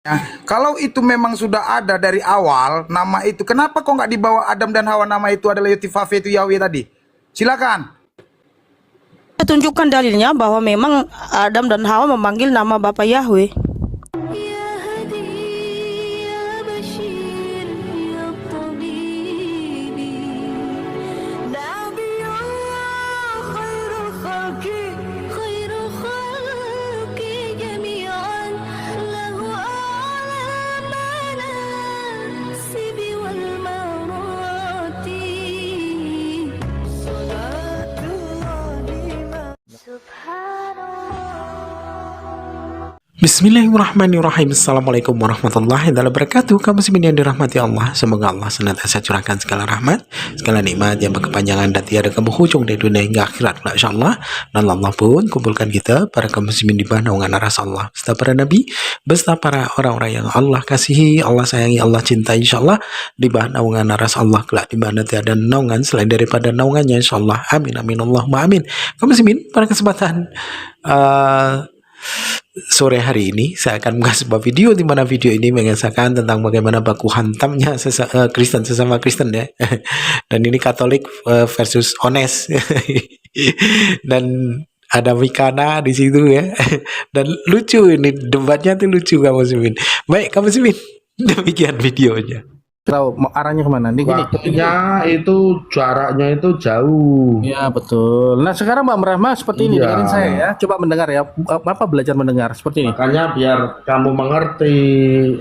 Ya, kalau itu memang sudah ada dari awal nama itu, kenapa kok nggak dibawa Adam dan Hawa nama itu adalah Yutifafe itu Yahweh tadi? Silakan. Saya tunjukkan dalilnya bahwa memang Adam dan Hawa memanggil nama Bapa Yahweh. Bismillahirrahmanirrahim. Assalamualaikum warahmatullahi wabarakatuh. Kamu muslimin yang dirahmati Allah, semoga Allah senantiasa curahkan segala rahmat, segala nikmat yang berkepanjangan dan tiada keberhujung dari dunia hingga akhirat, insyaallah. Dan Allah pun kumpulkan kita para kaum muslimin di bawah naungan aras Allah, beserta para nabi, beserta para orang-orang yang Allah kasihi, Allah sayangi, Allah cintai, insyaallah, di bawah naungan aras Allah kelak, di mana tiada naungan selain daripada naungannya, insyaallah. Amin amin Allahumma amin. Kaum muslimin, pada kesempatan sore hari ini saya akan mengasih sebuah video di mana video ini mengisahkan tentang bagaimana baku hantamnya Kristen sesama Kristen ya. Dan ini Katolik versus Ones. Dan ada Mikana di situ ya. Dan lucu ini debatnya tuh lucu kamu muslimin. Baik kamu muslimin, demikian videonya. Tahu arahnya kemana? Nih gini. Waktunya itu jaraknya itu jauh. Ya betul. Nah sekarang Mbak Rahma seperti ini, dengerin saya ya. Coba mendengar ya. Bapak belajar mendengar seperti ini. Makanya biar kamu mengerti.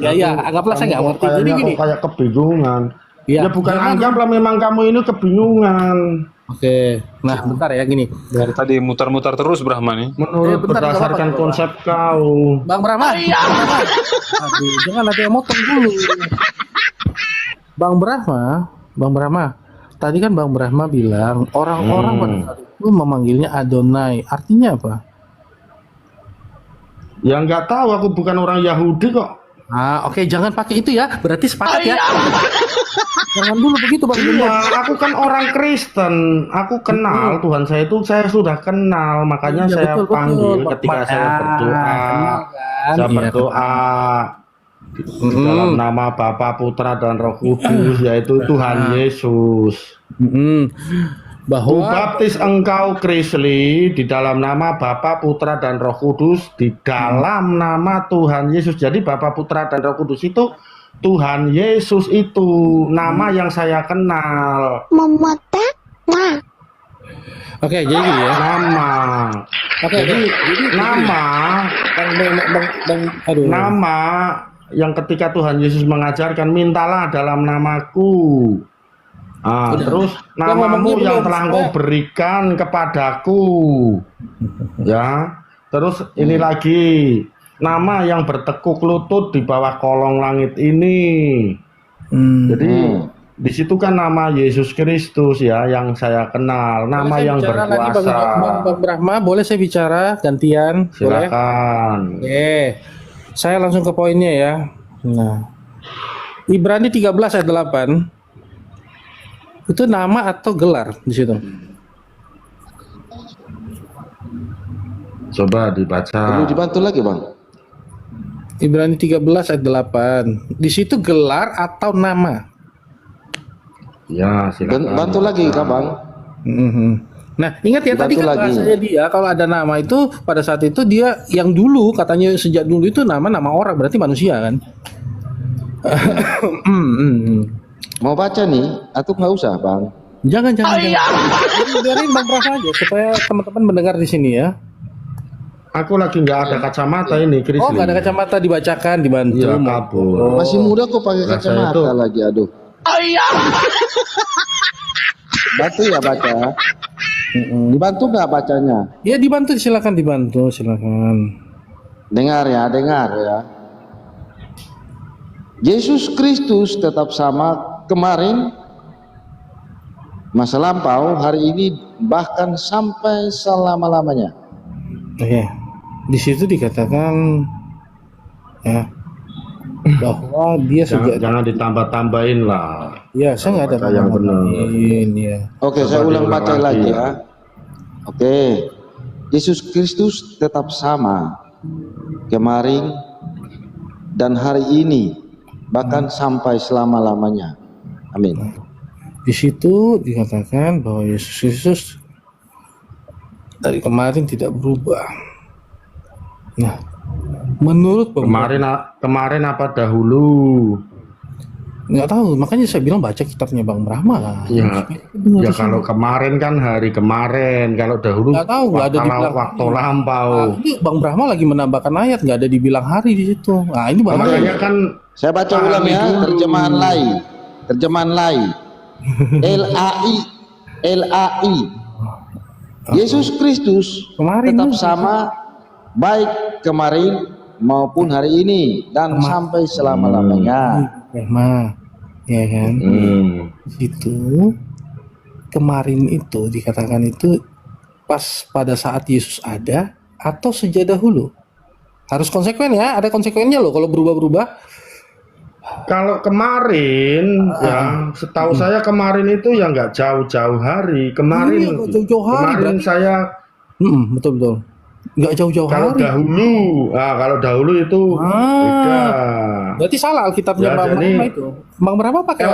Ya, anggaplah saya nggak mengerti. Jadi gini. Kayak kebingungan. Ya, Bukan anggaplah memang kamu ini kebingungan. Oke. Nah bentar ya gini. Dari tadi mutar-mutar terus Brahma nih. Menurut bentar, berdasarkan apa-apa. konsep kau. Bang Rahma. Aduh, jangan ada yang motong dulu. Bang Brahma, tadi kan Bang Brahma bilang orang-orang pada saat itu memanggilnya Adonai. Artinya apa? Ya nggak tahu, aku bukan orang Yahudi kok. Oke, jangan pakai itu ya. Berarti sepakat ya. Jangan dulu begitu Bang. Iya, aku kan orang Kristen. Aku kenal Tuhan saya itu, saya sudah kenal. Makanya Iya, saya betul. panggil ketika saya berdoa. Kenal kan? Saya Iya, berdoa di dalam nama Bapa, Putra, dan Roh Kudus, yaitu Tuhan Yesus. Bahwa Baptis engkau Krisli di dalam nama Bapa, Putra, dan Roh Kudus, di dalam nama Tuhan Yesus. Jadi Bapa, Putra, dan Roh Kudus itu Tuhan Yesus, itu nama yang saya kenal. Oke, jadi gini ya. Nama. Jadi nama. Aduh. Nama yang ketika Tuhan Yesus mengajarkan, mintalah dalam namaku. Terus namamu yang telah Engkau berikan kepadaku. Ya. Terus ini lagi, nama yang bertekuk lutut di bawah kolong langit ini. Jadi di situ kan nama Yesus Kristus ya yang saya kenal, nama yang berkuasa. Bang Brahma, boleh saya bicara gantian? Silakan. Boleh? Saya langsung ke poinnya ya. Nah, Ibrani 13 ayat 8 itu nama atau gelar di situ? Coba dibaca. Perlu dibantu lagi bang. Ibrani 13 ayat 8. Di situ gelar atau nama? Ya, silakan. Bantu lagi kak bang. Nah, ingat ya tadi kan lagi. bahasanya dia kalau ada nama itu pada saat itu dia yang dulu katanya sejak dulu itu nama orang, berarti manusia kan? Mau baca nih atau nggak usah bang? Jangan. Jadi biarin Bang Brahma aja supaya teman-teman mendengar di sini ya. Aku lagi nggak ada kacamata ini, Krisli. Oh, nggak ada kacamata, dibacakan, dibantu. Iya, kabur. Masih muda kok pakai Nah, saya kacamata itu- lagi, aduh. Bantu ya baca. Dibantu nggak bacanya? Ya dibantu, silakan dibantu, silakan. Dengar ya. Yesus Kristus tetap sama kemarin, masa lampau, hari ini, bahkan sampai selama-lamanya. Oke. Di situ dikatakan ya bahwa dia sejak Jangan ditambah-tambahin lah. ya saya nggak ada Baca yang benar. ya. Oke, saya Coba ulang diulang baca lagi. lagi ya. Oke, Yesus Kristus tetap sama kemarin dan hari ini, bahkan sampai selama-lamanya. Amin. Di situ dikatakan bahwa Yesus Kristus dari kemarin tidak berubah. Nah, menurut Kemarin apa dahulu? nggak tahu, makanya saya bilang baca kitabnya Bang Brahma. Ya, ya kalau kemarin kan hari kemarin, kalau dahulu Nggak tahu, nggak ada dibilang waktu lampau. Nah, ini Bang Brahma lagi menambahkan ayat, nggak ada dibilang hari di situ. Nah, ini bahaya. Makanya kan Saya baca ulang ya, terjemahan Lai. Terjemahan Lai. LAI. LAI. Yesus Kristus Kemarin tetap lu- sama, baik kemarin maupun hari ini dan sampai selama-lamanya. Brahma, ya kan? Itu kemarin itu dikatakan itu pas pada saat Yesus ada atau sejak dahulu. Harus konsekuen ya, ada konsekuennya loh kalau berubah-berubah. Kalau kemarin, ya setahu saya kemarin itu ya nggak jauh-jauh hari. Iya, Kemarin, nggak jauh-jauh hari, kemarin berarti- saya Betul. Nggak jauh-jauh kalau hari. dahulu, kalau dahulu itu beda. Berarti salah Alkitabnya Ya, Bang jadi- Brahma itu. Bang Brahma pakai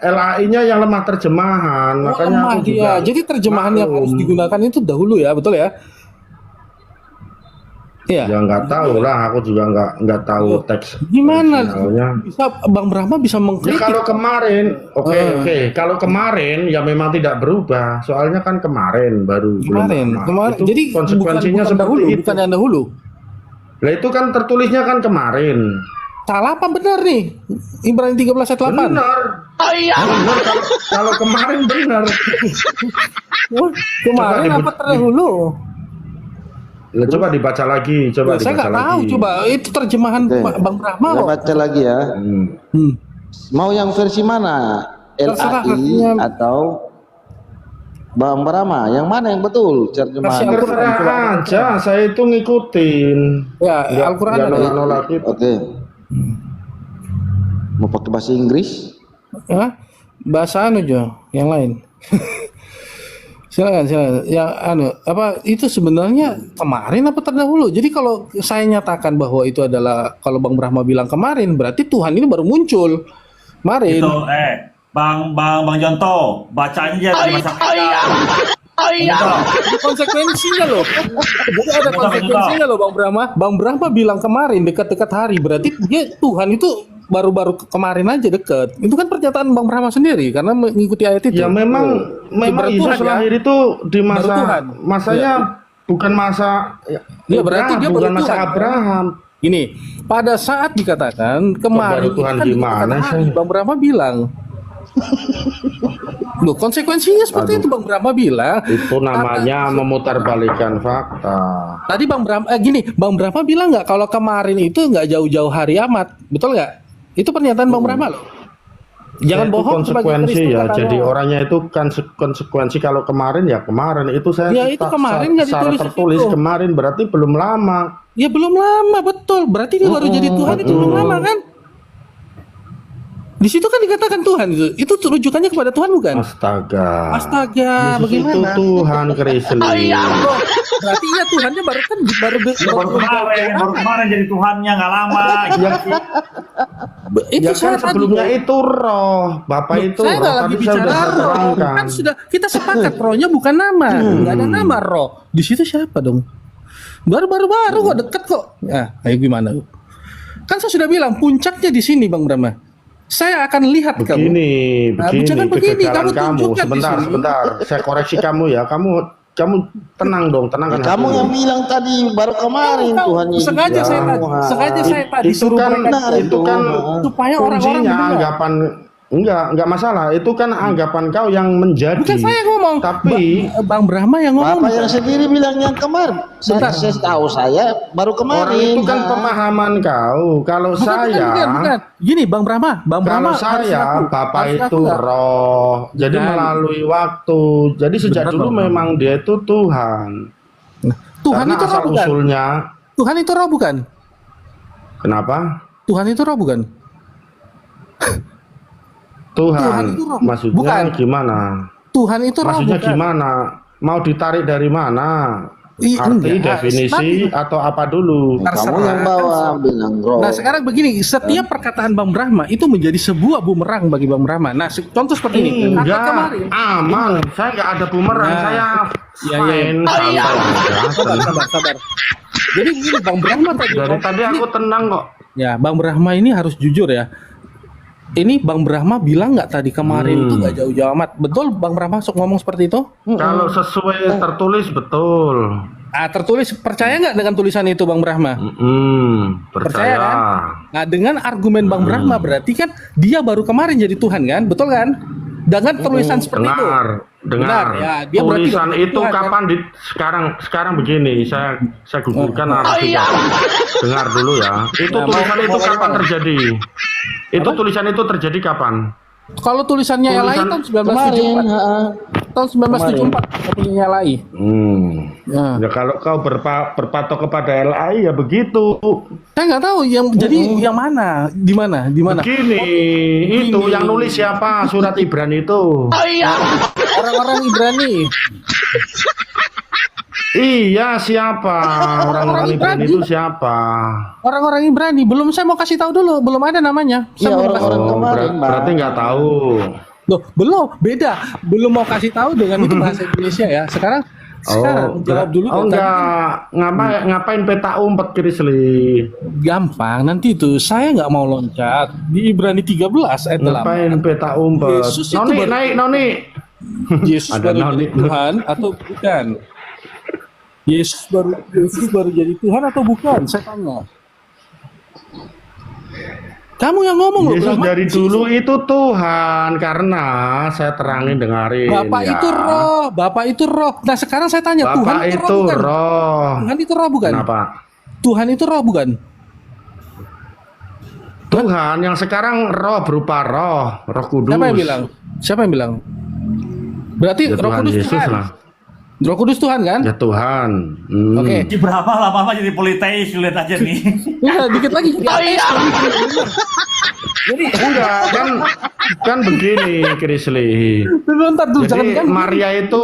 LAI-nya yang lemah terjemahan, Oh, makanya lemah aku juga dia. Jadi terjemahan yang maklum. harus digunakan itu dahulu ya, betul ya? Iya. Ya nggak tahu lah, aku juga nggak tahu teks Gimana originalnya. bisa Bang Brahma bisa Ya mengkritik? kalau kemarin, oke. Kalau kemarin ya memang tidak berubah. Soalnya kan kemarin baru belum lama. Kemarin. Itu Jadi konsekuensinya bukan seperti dahulu, itu. bukan yang dahulu. Lah itu kan tertulisnya kan kemarin. Salah apa benar nih? Ibrani 13 ayat 8. Benar. Benar, kalau kemarin benar. Wah, kemarin Coba apa terdahulu? Lah, coba dibaca lagi, coba Saya dibaca nggak tahu. lagi. Coba itu terjemahan Oke. Bang Brahma Saya kok. baca lagi ya. Hmm. Mau yang versi mana? Terserah, LAI artinya- atau Bang Brahma? Yang mana yang betul Versi terjemahan? Al-Quran. Terserah aja, saya itu ngikutin. Ya, Nggak- Al-Quran nggak ada. nolak-nolak itu. Oke. Mau pakai bahasa Inggris? Hah? Bahasa anu Jo, yang lain. Silakan. Yang apa itu sebenarnya kemarin apa terdahulu? Jadi kalau saya nyatakan bahwa itu adalah kalau Bang Brahma bilang kemarin, berarti Tuhan ini baru muncul kemarin. Itu Bang Jonto, bacanya dari masa Ada konsekuensinya loh. Jadi ada konsekuensinya loh Bang Brahma. Bang Brahma bilang kemarin dekat-dekat hari, berarti dia Tuhan itu baru-baru kemarin aja dekat. Itu kan pernyataan Bang Brahma sendiri karena mengikuti ayat itu. Ya memang baru Yesus Tuhan, ya. lahir itu di Baru masa Tuhan. masanya bukan masa Ya, berarti dia bukan baru masa Tuhan, kan? Abraham. Ini pada saat dikatakan kemarin baru Tuhan itu kan gimana dikatakan hari, sih? Bang Brahma bilang. Loh, konsekuensinya seperti itu Bang Brahma bilang. Itu namanya memutarbalikkan fakta. Tadi Bang Brahma Bang Brahma bilang nggak kalau kemarin itu nggak jauh-jauh hari amat, betul nggak? Itu pernyataan Bang Brahma loh. Jangan Itu bohong sebagai konsekuensi Kristen ya. katanya. Jadi orangnya itu kan konsekuensi kalau kemarin ya kemarin itu saya Ya, itu kemarin nggak secara ditulis di tertulis situ. kemarin berarti belum lama. Ya belum lama, betul. Berarti dia baru jadi Tuhan itu belum lama kan? Di situ kan dikatakan Tuhan itu. Itu rujukannya kepada Tuhan bukan? Astaga. Astaga, Yesus itu bagaimana? Tuhan Kristen. Oh, berarti ya Tuhannya baru baru kemarin jadi Tuhannya nggak lama. itu Ya saya kan sebelumnya itu roh, Bapak itu saya nggak roh. lagi Tadi saya bicara udah roh. terangkan. Kan sudah kita sepakat rohnya bukan nama, nggak ada nama roh. Di situ siapa dong? Baru kok deket kok. Nah, ayo gimana? Kan saya sudah bilang puncaknya di sini Bang Brahma. Saya akan lihat kamu. Begini, Nah, jangan begini, kegagalan kamu kamu. tunjukkan di sini. Sebentar. Saya koreksi kamu ya. Kamu tenang dong, tenangkan hati. Kamu yang bilang tadi baru kemarin Tahu, Tuhan Yesus. sengaja saya tadi Itu suruh kan mereka itu kan supaya orang-orang kuncinya mendengar. anggapan enggak masalah. Itu kan anggapan kau yang menjadi. Bukan saya ngomong. Tapi Bang Brahma yang ngomong. Bapak yang sendiri bilang yang kemarin. Saya tahu saya baru orang kemarin. itu kan pemahaman kau. Kalau saya Bukan. Gini Bang Brahma kalau harus saya, ngaku. Bapak Harus itu ngaku. roh. Jadi Bukan. melalui waktu. Jadi sejak Benar, dulu Bang. memang dia itu Tuhan. Tuhan Karena itu roh asal bukan? usulnya. Tuhan itu roh bukan? Kenapa? Tuhan itu roh bukan? Tuhan. Tuhan itu roh. Maksudnya Bukan. gimana? Tuhan itu roh Maksudnya bukan? gimana? Mau ditarik dari mana? Arti, definisi, atau apa dulu? Kamu yang bawa bilang roh. Nah sekarang begini, setiap perkataan Bang Brahma itu menjadi sebuah bumerang bagi Bang Brahma. Nah contoh seperti ini. Kata Enggak, kemarin, aman. Saya nggak ada bumerang. Nah, Saya iya. main santai aja. sabar. Jadi begini Bang Brahma tadi. Dari tadi aku tenang kok. Ya Bang Brahma ini harus jujur ya. Ini Bang Brahma bilang nggak tadi kemarin itu nggak jauh-jauh amat. Betul Bang Brahma ngomong seperti itu? Kalau sesuai tertulis betul. Ah tertulis, percaya nggak dengan tulisan itu Bang Brahma? Percaya. kan? Nah dengan argumen Bang Brahma berarti kan dia baru kemarin jadi Tuhan kan? Betul kan? Dengan tulisan seperti itu. Dengar. Ya, dia berarti Tulisan nggak jadi itu Tuhan, kan? kapan sekarang begini, saya gugurkan narasi. Dengar dulu ya. Itu tulisan itu kapan terjadi? Itu tulisan itu terjadi kapan? Kalau tulisannya LAI tahun 1974. Tahun 1974 punya LAI. Ya kalau kau berpatok kepada LAI ya begitu. Saya nggak tahu yang jadi yang mana, di mana. Begini, itu yang nulis siapa surat Ibrani itu? Orang-orang Ibrani. Iya, siapa? Orang-orang Ibrani itu siapa? Orang-orang Ibrani. Belum, saya mau kasih tahu dulu. Belum ada namanya. Saya belum kasih tahu. Berarti nggak tahu. Loh, belum. Beda. Belum mau kasih tahu dengan itu bahasa Indonesia ya. Sekarang jawab dulu. Enggak. Ngapain peta umpet, Krisli? Gampang. Nanti itu saya nggak mau loncat. Di Ibrani 13 ayat 8. Ngapain peta umpet? Yesus itu Noni, naik, Noni. Yesus Ada baru Noni. jadi Tuhan atau bukan? Yesus baru jadi Tuhan atau bukan? Saya tanya. Kamu yang ngomong loh. Yesus Brahma. dari dulu itu Tuhan, karena saya terangin dengarin. Bapak ya. itu roh, Bapak itu roh. Nah sekarang saya tanya, Bapak Tuhan itu roh bukan? roh. Tuhan itu roh bukan? Kenapa? Tuhan itu roh bukan? Tuhan yang sekarang roh berupa roh kudus. Siapa yang bilang? Berarti Ya, roh Tuhan kudus Yesus Tuhan. lah. Roh kudus Tuhan kan? Ya Tuhan. Oke. Di berapa lama-lama jadi politeis, lihat aja nih. Ya, dikit lagi jadi ateis. Jadi enggak kan begini, Krisli. Bentar dulu, jangan Jadi kan. Maria itu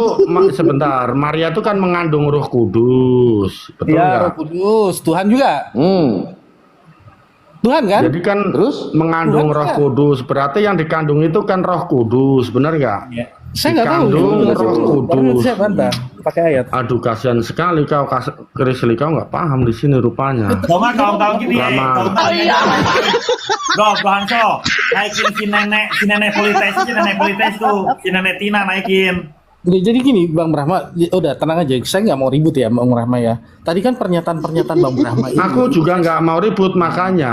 sebentar, Maria itu kan mengandung Roh Kudus, betul Ya, nggak? Roh Kudus, Tuhan juga. Tuhan kan? Jadi kan Terus? mengandung Tuhan Roh juga. Kudus, berarti yang dikandung itu kan Roh Kudus, benar nggak? Ya. Saya nggak tahu. Dikandung Roh Kudus. Saya bantah pakai ayat. Aduh, kasihan sekali kau, Krisli, kau nggak paham di sini rupanya. Cuma kawan-kawan gini, Lama. kawan-kawan gini. Bro, Hanso, naikin si nenek politeis tuh, si nenek Tina naikin. Jadi gini Bang Brahma, udah tenang aja, saya nggak mau ribut ya Bang Brahma ya. Tadi kan pernyataan Bang Brahma ini. Aku juga nggak mau ribut, makanya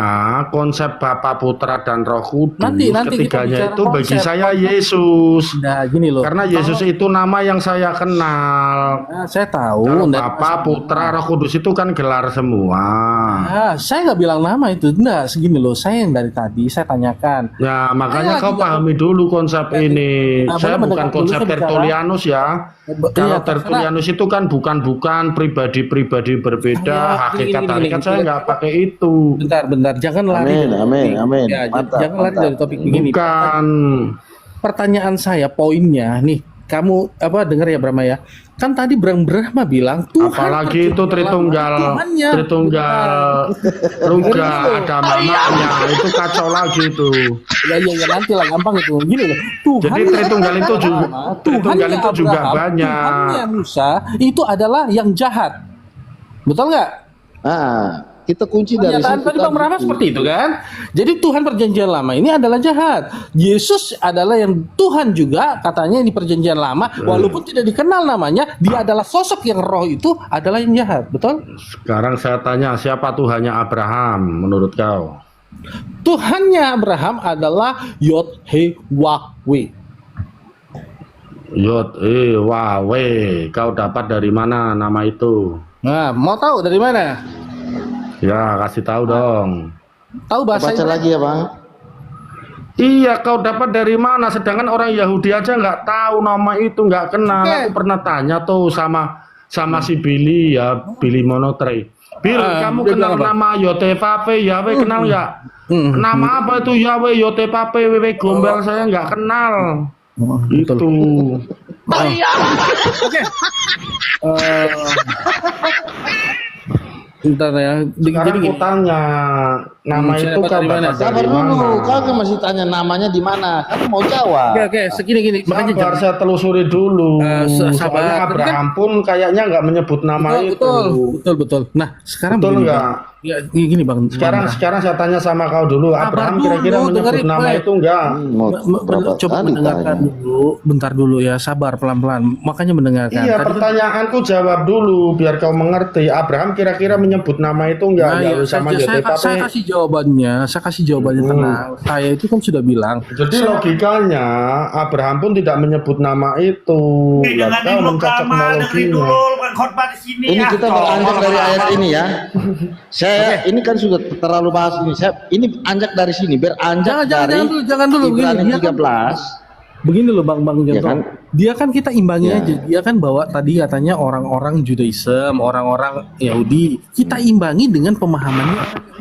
konsep Bapa, Putra, dan Roh Kudus Nanti kita ketiganya bicara itu bagi konsep. saya Yesus. Nah gini loh. Karena Yesus itu nama yang saya kenal. Nah, saya tahu. Kalau Nggak- Bapa, Putra, Roh Kudus itu kan gelar semua. Nah, saya nggak bilang nama itu. Enggak, segini loh. Saya yang dari tadi saya tanyakan. Ya, makanya Saya kau lagi pahami dulu konsep ini. Nah, Saya boleh bukan mendengar dulu, konsep saya bicara. Tertullianus ya. Kalau Iya, Tertullianus itu kan bukan pribadi-pribadi berbeda, Gini. hakikat saya nggak pakai itu. Bentar, jangan lari. Amin. Ya, Mantap, jangan lari mantap. dari topik begini. Bukan. Pertanyaan saya, poinnya nih. Kamu dengar ya Brahma ya? Kan tadi Brahma bilang Tuhan Apalagi itu Tritunggal, Tuhannya. Luga, ada mamanya, itu kacau lagi itu. Ya nanti lah gampang itu. Gini loh. Tuhan Jadi Tritunggal itu juga, Tritunggal itu juga banyak. Tuhannya Musa itu adalah yang jahat. Betul nggak? Kita kunci dari Pernyataan situ tadi Bang Brahma seperti itu kan. Jadi Tuhan perjanjian lama ini adalah jahat. Yesus adalah yang Tuhan juga katanya di perjanjian lama. Walaupun tidak dikenal namanya, dia adalah sosok yang roh itu adalah yang jahat. Betul? Sekarang saya tanya, siapa Tuhannya Abraham menurut kau? Tuhannya Abraham adalah Yod He Wah We. Yod, Wawe, kau dapat dari mana nama itu? Nah, mau tahu dari mana? Ya, kasih tahu dong. Tahu bahasa Baca lagi ya Bang. Iya, kau dapat dari mana? Sedangkan orang Yahudi aja nggak tahu nama itu, nggak kenal. Oke. Aku pernah tanya tuh sama si Billy ya, Billy Monotre. Bill, kamu dia kenal bilang apa? nama Yotepape Yahweh kenal ya? Nama apa itu Yahweh Yotepape Wewe Gombel saya nggak kenal. Itu. Oke. Bentar ya. Sekarang Jadi aku gini. tanya, nama Saya itu dapat kan dari mana? dapat Sabar dari dulu, mana? kau kan masih tanya namanya di mana? Kan mau jawab. Oke, segini gini. Makanya Sabar, jangan. saya telusuri dulu. Sabar. Soalnya Tadi Abraham pun kayaknya nggak menyebut nama itu. Betul. Nah, sekarang Betul begini, nggak? Bang. Ya, gini Bang. Sekarang saya tanya sama kau dulu, Abraham kira-kira dulu, menyebut dengerin, nama Bay. itu enggak? Mau berapa Coba kali mendengarkan tanya? dulu, bentar dulu ya, sabar pelan-pelan. Makanya mendengarkan. Iya, Tadi kan- pertanyaanku jawab dulu biar kau mengerti. Abraham kira-kira menyebut nama itu enggak? Nah, Enggak ya, sama saya Yotepape. kasih jawabannya, tenang. Saya itu kan sudah bilang. Jadi logikanya Abraham pun tidak menyebut nama itu. Lah Jangan kau dulu mencocok Rama, dengerin analoginya. dulu bukan khotbah di sini Ini ya. kita beranjak dari ayat ini ya. Saya ini kan sudah terlalu bahas ini. Ini anjak dari sini, beranjak dari Jangan dulu Ibrani begini. Dia kan- 13. Begini loh Bang Ya Jonto. kan? Dia kan kita imbangi Ya. aja. Dia kan bawa tadi katanya orang-orang Judaism, orang-orang Yahudi. Kita imbangi dengan pemahamannya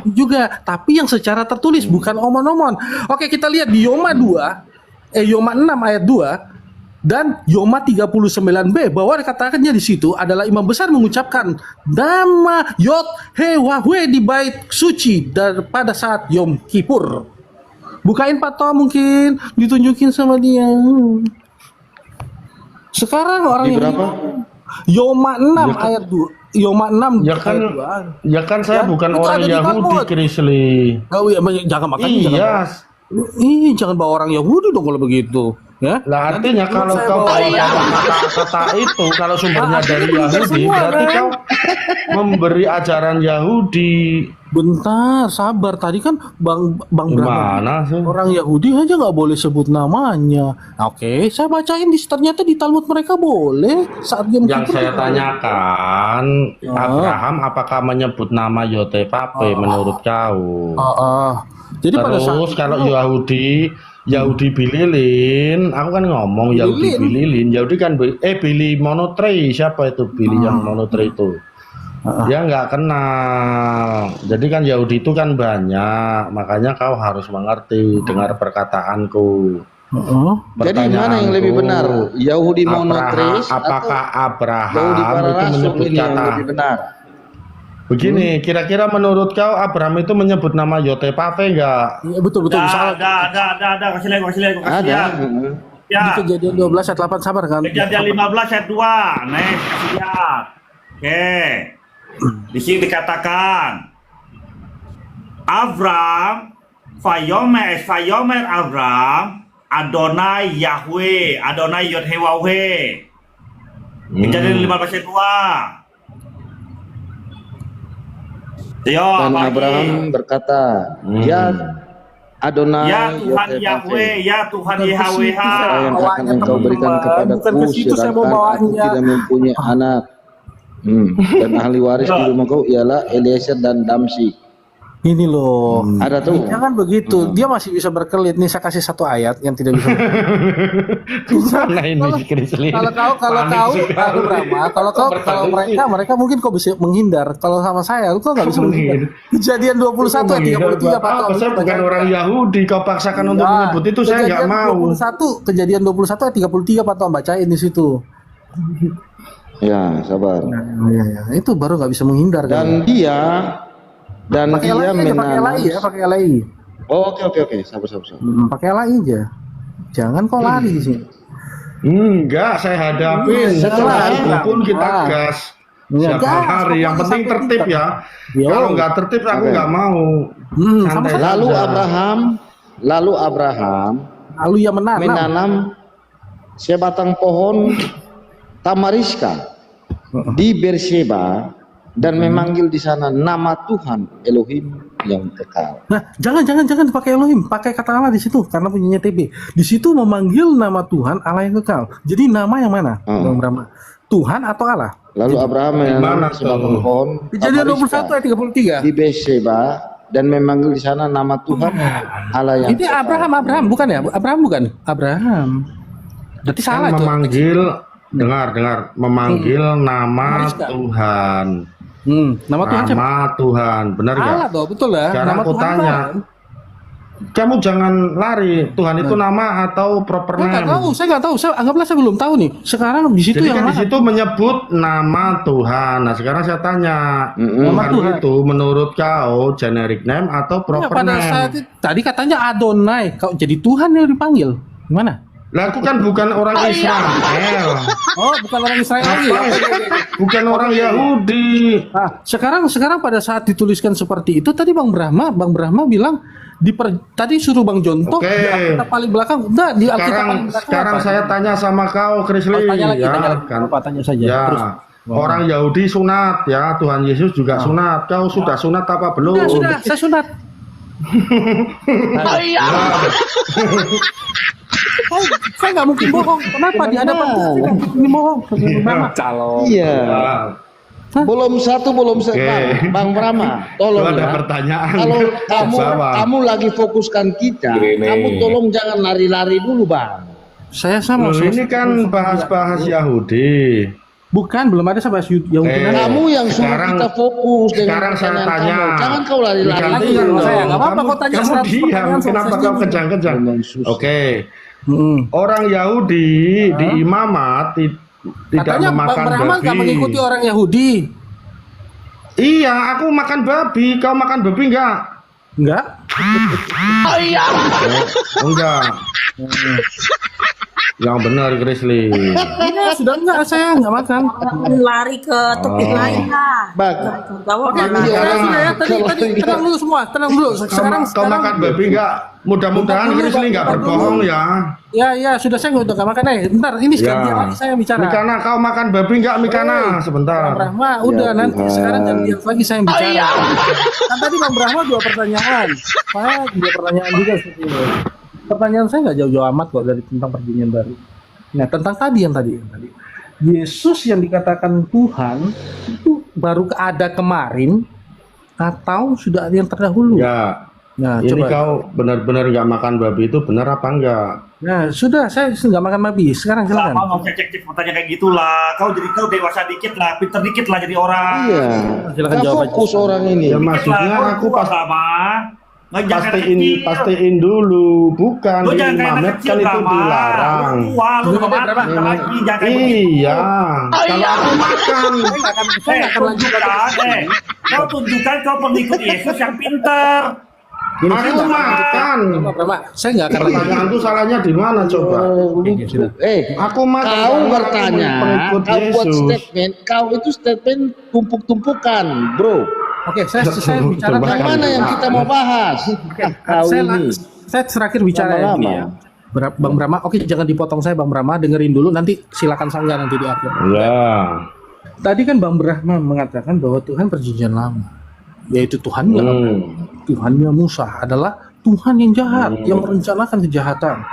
juga, tapi yang secara tertulis bukan omon-omon. Oke, kita lihat di Yoma 6 ayat 2 dan Yoma 39b bahwa dikatakannya di situ adalah imam besar mengucapkan nama Yod He Wahwe di bait suci dan pada saat Yom Kippur. Bukain Pato mungkin ditunjukin sama dia. Sekarang orang Di yang berapa? Yoma 6 ayat 2. Yoma 6 Ya kan, ayat 2. ya kan saya Ya, bukan itu orang ada di Yahudi, Talmud. Krisli. Oh iya, jangan makanya jangan. Iya. Jangan bawa orang Yahudi dong kalau begitu. Ya. Lah artinya Nanti kalau saya kau bawa kata itu kalau sumbernya dari Artinya benar Yahudi, semua, berarti kan? kau memberi ajaran Yahudi. Bentar, sabar. Tadi kan Bang Brahma Gimana sih? orang Yahudi aja nggak boleh sebut namanya. Oke, saya bacain ternyata di Talmud mereka boleh saat Yom Yang Kippur. saya tanyakan, Abraham apakah menyebut nama Yotepape menurut kau? Jadi pada saat Terus kalau Yahudi Bililin, aku kan ngomong Yahudi Bililin, Yahudi kan Billy Monotre, siapa itu Billy yang Monotre itu? Dia nggak kenal. Jadi kan Yahudi itu kan banyak, makanya kau harus mengerti dengar perkataanku. Jadi mana yang lebih benar? Yahudi monoteis Apakah Yahudi Abraham para itu rasul menyebut ini yang kata? lebih benar? Begini, kira-kira menurut kau Abraham itu menyebut nama Yotepape enggak? Iya, betul. Ada. Kasih lihat. Ada. Ya. Ya. Di Kejadian 12 ayat 8 sabar kan? Kejadian 15 ayat 2. Next, kasih lihat. Oke. Di sini dikatakan Avram Fayomer Avram Adonai Yahweh Adonai Yod He Wahwe. Kejadian 15 ayat 2. Yo, Dan pagi. Abraham berkata, Ya Adonai, Ya Tuhan Yotepape, Yahweh, ya Tuhan Yahweh. apa yang akan engkau berikan Bukan kepadaku ke situ saya mau sedangkan aku bawanya. tidak mempunyai anak. Dan ahli waris di rumahku ialah Eliezer dan Damsyik. Ini loh. Ada tuh. Jangan begitu. Dia masih bisa berkelit. Nih saya kasih satu ayat yang tidak bisa. Nah ini Krisli. kalau mereka mungkin kok bisa menghindar. Kalau sama saya, kok nggak bisa menghindar. Kejadian 21 ayat 33 Pak. Saya bukan orang Yahudi, kau paksakan untuk menyebut itu, saya nggak mau. Kejadian 21 ayat 33 Pak Tom, bacain di situ. Ya, sabar. Ya. Itu baru nggak bisa menghindar kan. Dan dia Pakai LAI aja, pakai LAI ya, pakai LAI. Oh, oke. Sabar. Pakai LAI aja. Jangan kok lari di sini. Enggak, saya hadapin. Setelah itu pun kita gas. Enggak, Siapa hari, yang penting sampai tertib kita. ya. Yo. Kalau nggak tertib, aku Oke. nggak mau. Sama Santai Lalu saja. Abraham Lalu yang menanam sebatang pohon tamariska di Beersheba dan memanggil di sana nama Tuhan Elohim yang kekal. Nah, jangan pakai Elohim, pakai kata Allah di situ karena punyanya TB. Di situ memanggil nama Tuhan Allah yang kekal. Jadi nama yang mana? Bang Brahma? Tuhan atau Allah? Lalu Abraham menanam Gimana sebatang tuh? pohon Kejadian 21 tamariska ayat 33. di Beersheba dan memanggil di sana nama Tuhan Allah yang Ini kekal. Abraham bukan ya? Abraham. Berarti salah Kan itu. memanggil, dengar, memanggil nama Mariska. Tuhan. Nama Tuhan siapa? Nama Tuhan, benar nggak? Allah toh, betul lah. Sekarang Nama aku Tuhan tanya, Allah. kamu jangan lari. Tuhan itu nama atau proper Saya nggak name? tahu, saya anggaplah saya belum tahu nih. Sekarang di situ Jadi yang kan di mana? situ menyebut nama Tuhan. Nah sekarang saya tanya, Nama Tuhan Tuhan. itu menurut kau generic name atau Ya, proper pada name? saat itu, tadi katanya Adonai, kau jadi Tuhan yang dipanggil. Gimana? Lah aku kan bukan orang Israel, Oh, bukan orang Israel lagi. bukan orang Yahudi. Nah, sekarang pada saat dituliskan seperti itu tadi Bang Brahma bilang tadi suruh Bang Jonto Oke. di Alkitab paling belakang. Enggak, di Alkitab paling belakang. Sekarang apa? saya tanya sama kau, Krisli. Oh, tanya lagi, ya, tanya lagi. kan? Apa, tanya saja. Ya, Terus. orang Yahudi sunat ya, Tuhan Yesus juga sunat. Kau sudah sunat apa belum? Sudah, saya sunat. Saya nggak mungkin bohong. Kenapa di hadapan saya nggak mungkin bohong? Brahma. Iya. Ya, Belum Oke. Bang Brahma, Itu tolong ada ya. pertanyaan. Kalau kamu lagi fokuskan kita, kamu tolong jangan lari-lari dulu, Bang. Saya Loh, sama. ini kan bahas-bahas Yahudi. Bukan, belum ada saya bahas Yahudi. Kamu yang suruh Sekarang- kita fokus dengan sekarang saya pertanyaan tanya. kamu. Jangan kau lari-lari. Gantian Lagi, dong. saya nggak apa-apa, kau tanya Kamu 100 diam. pertanyaan, Kenapa saya kau setuju. kejang-kejang? Memang susah. Oke. Orang Yahudi di imamat tidak Katanya Bang memakan Brahma babi. nggak mengikuti orang Yahudi. Iya, aku makan babi. Kau makan babi enggak? Enggak. Enggak. Yang benar, Krisli. Iya, sudah enggak, saya enggak makan. Lari ke topik lain lah. Bang, Jawab Oke, mana? saya Sekarang- sudah ya. Tadi tenang dulu semua, tenang dulu. Kau makan babi enggak? Mudah-mudahan Bentar dulu, Krisli enggak bentar dulu. berbohong ya. Ya, sudah saya udah enggak makan. Bentar, ini sekali lagi saya bicara. Mikana, kau makan babi enggak, Mikana? Sebentar. Bang Brahma, udah nanti sekarang jangan lihat lagi saya yang bicara. Kan tadi Bang Brahma 2 pertanyaan. Saya 2 pertanyaan juga seperti itu. Pertanyaan saya nggak jauh-jauh amat kok dari tentang perjanjian baru. Nah, tentang tadi. Yesus yang dikatakan Tuhan itu baru ada kemarin atau sudah ada yang terdahulu? Ya, Nah, ini coba. kau benar-benar enggak makan babi itu benar apa enggak? Nah, sudah saya nggak makan babi. Sekarang silakan. Lama nggak cek pertanyaan kayak gitulah. Kau dewasa dikit lah, pinter dikit lah jadi orang. iya. Silakan Kita jawab aja. fokus orang ini. Ya maksudnya aku pastiin pastiin dulu, bukan Lu di jangan kayak anak imamat kecil kan itu Rama. dilarang. Lu tua, lu Lu mau berapa? makan lagi, jangan kayak begitu. Iya, kalau aku makan, Saya nggak akan lanjut. tunjukkan, kau tunjukkan kau pengikut Yesus yang pintar. aku makan. Bang Brahma, saya nggak akan lanjut. Pertanyaan itu salahnya di mana coba? Aku makan. Kau karena aku bertanya, pengikut kau buat Yesus. statement, kau itu statement tumpuk-tumpukan, bro. Oke, saya bicara Coba. Yang mana yang kita mau bahas? Kau ini. saya terakhir bicara ya, Lama-lama. ini ya. Bang Brahma, oke jangan dipotong saya Bang Brahma, dengerin dulu nanti silakan sanggah nanti di akhir. Ya, Tadi kan Bang Brahma mengatakan bahwa Tuhan perjanjian lama, yaitu Tuhannya Tuhannya Musa adalah Tuhan yang jahat, yang merencanakan kejahatan.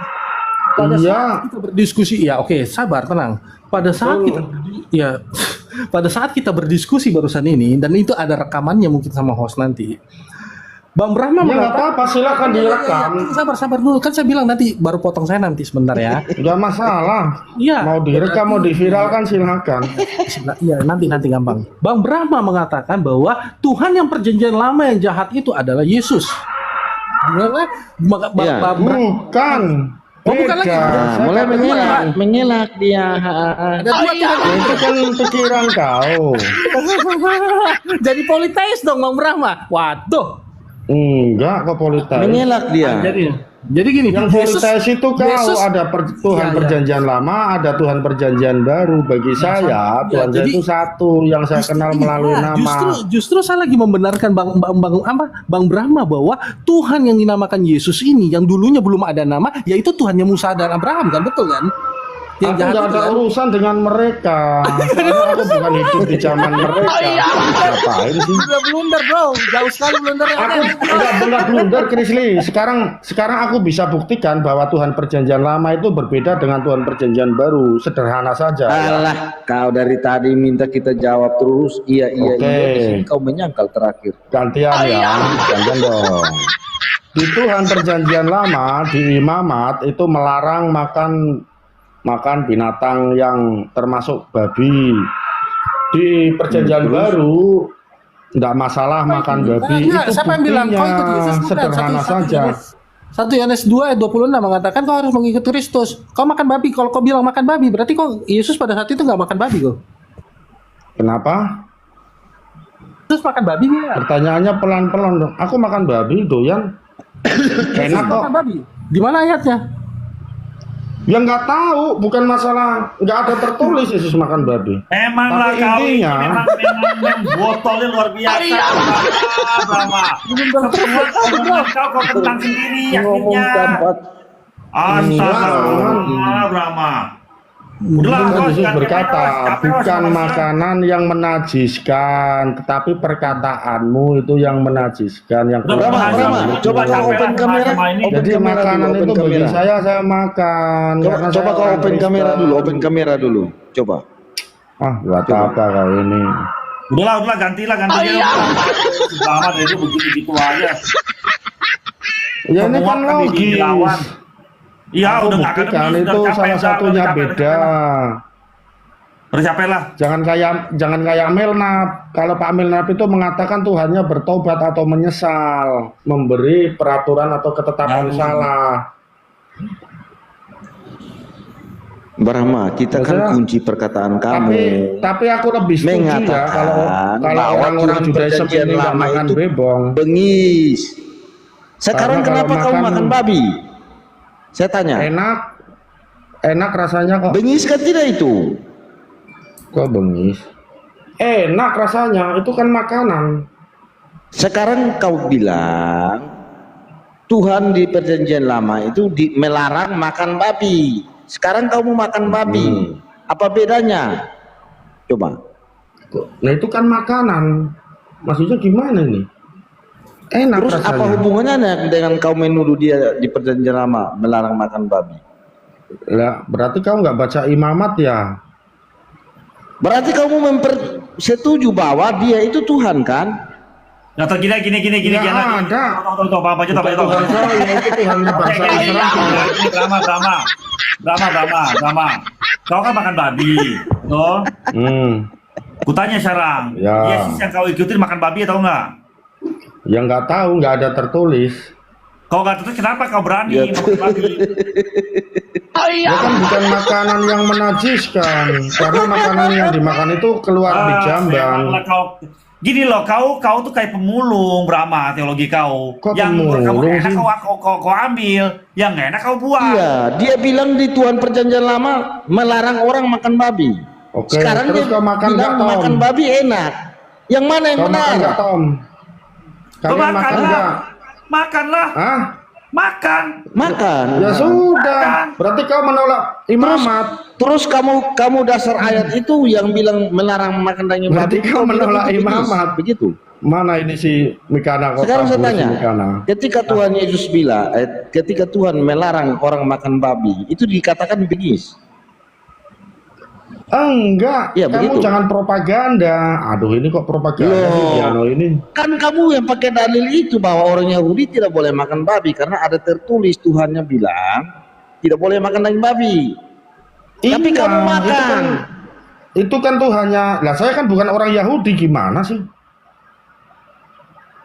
Pada Iya. saat kita berdiskusi, ya oke, sabar, tenang. Pada saat pada saat kita berdiskusi barusan ini, dan itu ada rekamannya mungkin sama host nanti. Bang Brahma ya nggak mengatakan, apa-apa, silakan direkam. sabar dulu, kan saya bilang nanti baru potong saya nanti sebentar ya. Nggak masalah. Iya. Mau direkam, mau diviralkan silakan. Iya, nanti gampang. Bang Brahma mengatakan bahwa Tuhan yang perjanjian lama yang jahat itu adalah Yesus. Gimana? Iya. Bukan. Oh, bukan lagi. Nah, mulai mengelak dia. Ada dua Tuhan. Itu kan pikiran kau. Jadi politeis dong Bang Brahma. Waduh. Enggak kok politis. Mengelak dia. Jadi gini, Yang politis itu kau ada Tuhan Iya. perjanjian lama, ada Tuhan perjanjian baru. Bagi saya, Tuhan saya jadi- itu satu yang saya kenal melalui nama. Justru saya lagi membenarkan Bang Brahma bahwa Tuhan yang dinamakan Yesus ini yang dulunya belum ada nama, yaitu Tuhannya Musa dan Abraham, kan betul kan? Yang Aku jahat nggak itu ada kan? urusan dengan mereka. Soalnya aku bukan hidup di zaman mereka. Ngapain sih? Udah blunder bro, jauh sekali blundernya. Aku enggak blunder, Krisli. Sekarang aku bisa buktikan bahwa Tuhan perjanjian lama itu berbeda dengan Tuhan perjanjian baru. Sederhana saja. Alah, kau dari tadi minta kita jawab terus. Iya. Oke. Di sini kau menyangkal terakhir. Gantian ya, gantian dong. Di Tuhan perjanjian lama di imamat itu melarang makan binatang yang termasuk babi. Di perjanjian baru tidak masalah makan babi. Enggak, Itu siapa yang bilang? Kau ikut buktinya Yesus bukan? sederhana Satu-satunya. saja. 1 Yohanes 2 ayat 26 mengatakan kau harus mengikuti Kristus. Kau makan babi, kalau kau bilang makan babi, berarti kau Yesus pada saat itu nggak makan babi kok. Kenapa? Yesus makan babi nggak? Pertanyaannya pelan-pelan dong. Aku makan babi, doyan. Enak kok. Makan babi. Di mana ayatnya? Ya nggak tahu, bukan masalah, nggak ada tertulis Yesus makan babi. Emanglah Tapi kau ini intinya- memang botolnya luar biasa. Brahma. Semua kau tentang sendiri akhirnya. Astaga, Brahma. Udahlah, kau Yesus jangan berkata, capek, bukan sama-sama. makanan yang menajiskan, tetapi perkataanmu itu yang menajiskan, yang Udah, keluar Brahma, dari Brahma. mulut. Coba kau open kamera. Sama ini. Open Jadi kamera makanan dulu, itu open bagi kamera. saya makan. Coba, karena coba saya kau orang open kamera Kristen. dulu, open kamera dulu. Coba. Ah, buat apa kau ini? Udahlah, gantilah. Brahma dari itu begitu aja. Ya ini kan Semua logis. dilawan. Iya, Aku udah nggak buktikan akademis, itu udah capek, salah udah satunya capek, beda. Udah capek lah. Jangan kayak Milnab. Kalau Pak Milnab itu mengatakan Tuhannya bertobat atau menyesal, memberi peraturan atau ketetapan salah. Brahma, kita kan Maksudnya- kunci perkataan kamu. Tapi aku lebih setuju ya Mengatakan kalau bahwa orang-orang Tuhan Judaism perjanjian ini nggak lama makan itu bebong. Bengis. Sekarang Karena kenapa kalau kamu makan- makan babi? Saya tanya. Enak rasanya kok. Bengis kan tidak itu? Kok bengis? Enak rasanya, itu kan makanan. Sekarang kau bilang Tuhan di perjanjian lama itu melarang makan babi. Sekarang kamu makan babi. Apa bedanya? Coba. Nah itu kan makanan. Maksudnya gimana nih? Enak Terus rasanya. apa hubungannya dengan kau menuduh dia di perjanjian lama melarang makan babi? Lah, berarti kau nggak baca imamat ya? Berarti kamu setuju bahwa dia itu Tuhan kan? Atau gini. Nggak ada. Tahu, apa aja tahu. Tuhan saya itu Tuhannya bangsa Israel. Drama. Kau kan makan babi, toh? Kutanya sekarang, Ya. Yesus yang kau ikutin makan babi atau enggak? Ya nggak tahu, nggak ada tertulis. Kau nggak terus kenapa kau berani Ya. makan babi? Ya kan bukan makanan yang menajiskan, karena makanan yang dimakan itu keluar di jamban. Memanglah kau gini loh, kau tuh kayak pemulung, Brahma, teologi kau. Kok yang menurut kamu pemulung enak sih? kau ambil, yang nggak enak kau buang. Iya, dia bilang di Tuhan perjanjian lama melarang orang makan babi. Oke, Sekarang terus dia kau makan bilang nggak, Tom? makan babi enak. Yang mana yang Kau makan benar? nggak, Tom? Kau Kalian makan makanlah, nggak? makanlah, Hah? makan. Makan. Ya sudah. Makan. Berarti kau menolak imamat. Terus kamu dasar ayat itu yang bilang melarang makan daging Berarti babi. kau bilang menolak itu bengis. imamat. Begitu. Mana ini si Mikana kok? Sekarang saya kabur si tanya, Mikana? ketika Tuhan Yesus bilang, ketika Tuhan melarang orang makan babi, itu dikatakan bengis. Enggak, Ya, kamu begitu. jangan propaganda. Aduh, ini kok propaganda Loh. sih, Diano ini. Kan kamu yang pakai dalil itu bahwa orang Yahudi tidak boleh makan babi karena ada tertulis Tuhannya bilang tidak boleh makan daging babi. Tapi Iya, kamu makan. Itu kan Tuhannya. Lah saya kan bukan orang Yahudi, gimana sih?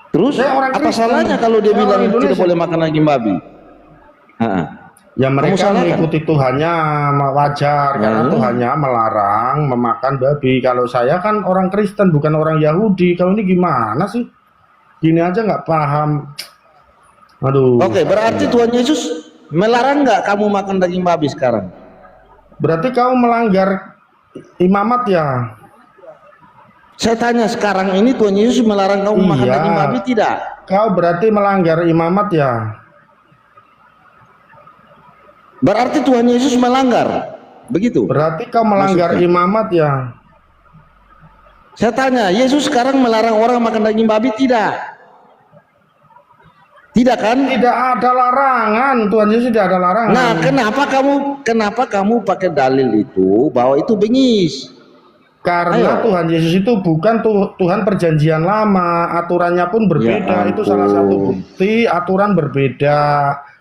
Terus Saya orang apa Kristen. salahnya kalau dia Saya bilang orang tidak Indonesia. boleh makan daging babi? Ha-ha. Ya mereka salahkan. mengikuti Tuhannya wajar karena Hmm. Tuhannya melarang memakan babi. Kalau saya kan orang Kristen bukan orang Yahudi. Kalau ini gimana sih? Gini aja nggak paham. Aduh. Oke, berarti Tuhan Yesus melarang nggak kamu makan daging babi sekarang? Berarti kau melanggar imamat ya? Saya tanya sekarang ini Tuhan Yesus melarang kamu makan Iya. daging babi tidak? Kau berarti melanggar imamat ya? Berarti Tuhan Yesus melanggar. Begitu. Berarti kau melanggar Maksudnya? imamat ya? Saya tanya, Yesus sekarang melarang orang makan daging babi tidak? Tidak kan? Tidak ada larangan. Tuhan Yesus tidak ada larangan. Nah, kenapa kamu pakai dalil itu bahwa itu bengis? Karena Ayo. Tuhan Yesus itu bukan Tuhan perjanjian lama, aturannya pun berbeda. Ya Itu salah satu ampun. bukti aturan berbeda.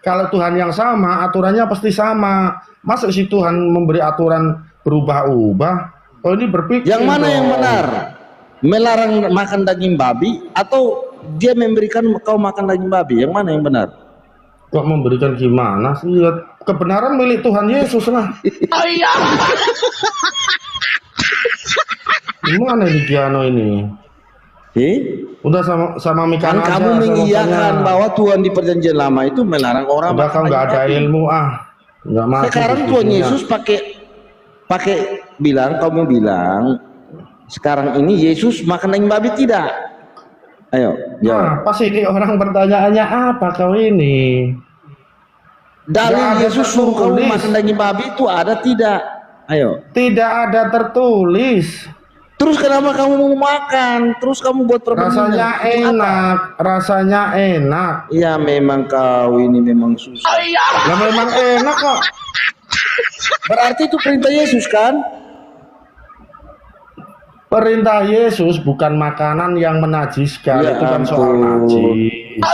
Kalau Tuhan yang sama, aturannya pasti sama. Masa sih Tuhan memberi aturan berubah-ubah? Oh ini berpikir. Yang mana dong. yang benar? Melarang makan daging babi atau dia memberikan kau makan daging babi? Yang mana yang benar? Kok memberikan gimana sih? Ya, kebenaran milik Tuhan Yesus lah. Gimana ini Giano ini? Udah sama Kan Mikana aja. kamu sama mengiyakan tanya. bahwa Tuhan di perjanjian lama itu melarang orang Udah kau makan nggak ada daging babi. ilmu nggak masuk Sekarang di Tuhan sini, Yesus pakai bilang, kamu bilang sekarang ini Yesus makan daging babi tidak? Ayo jawab. Apa sih ini orang pertanyaannya apa kau ini? Dalil Nggak ada Yesus suruh kamu tertulis. makan daging babi itu ada tidak? Ayo. Tidak ada tertulis. Terus kenapa kamu mau makan? Terus kamu buat perbandingan. Rasanya Itu apa? enak, rasanya enak. Ya memang kau ini memang susah. Ya memang enak kok. Berarti itu perintah Yesus kan? Perintah Yesus bukan makanan yang menajiskan, Ya itu kan soal ampun. najis.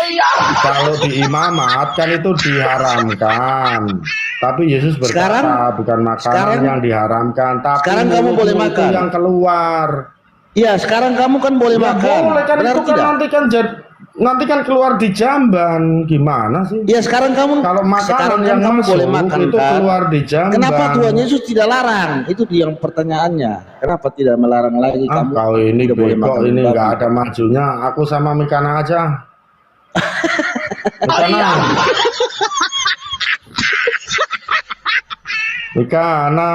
Kalau di imamat kan itu diharamkan. Tapi Yesus berkata Sekarang- bukan makanan sekarang- yang diharamkan, tapi sekarang kamu mulutmu boleh itu makan. yang keluar. Iya, sekarang kamu kan boleh Ya makan. boleh kan, Benar itu kan tidak? nanti kan keluar di jamban. Gimana sih? Ya sekarang kamu Kalau makanan sekarang kan yang kamu masuk boleh makan itu kan? keluar di jamban. Kenapa Tuhan Yesus tidak larang? Itu yang pertanyaannya. Kenapa tidak melarang lagi kamu? Kau ini tidak boleh bego, makan ini babi? nggak ada majunya. Aku sama Mikana aja. Mikana. Mikana.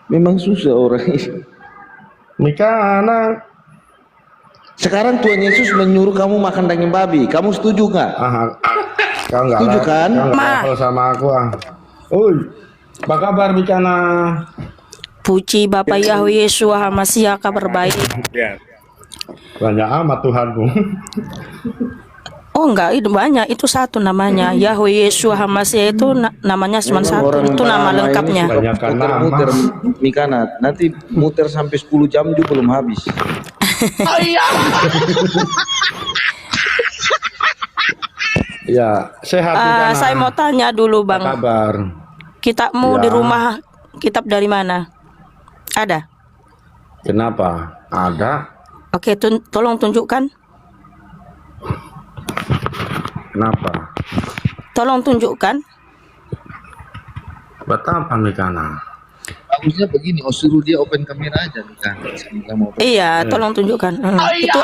Memang susah orang ini. Mikana. Sekarang Tuhan Yesus menyuruh kamu makan daging babi. Kamu setuju nggak? Kau nggak Setuju kan? Kau nggak Ma. level sama aku Oi, apa kabar Mikana? Puji Bapa Yahweh Yesus Hamasiah, kabar baik. Banyak amat Tuhanmu. Oh enggak, itu banyak, itu satu namanya. Yahweh Yesus Hamasiah itu namanya cuma Memang satu, orang itu nama lama ini lengkapnya. suka Banyakkan muter-muter Mikana. Nanti muter sampai 10 jam juga belum habis. Ya, sehat Mikana. Saya mau tanya dulu Apa Bang, kabar? kitabmu Ya. di rumah, kitab dari mana? Ada? Kenapa? Ada? Oke, tolong tunjukkan. Kenapa? Tolong tunjukkan. Buat apa Mikana? Bagusnya begini, suruh dia open kamera aja Mikana. Iya, tolong tunjukkan. Itu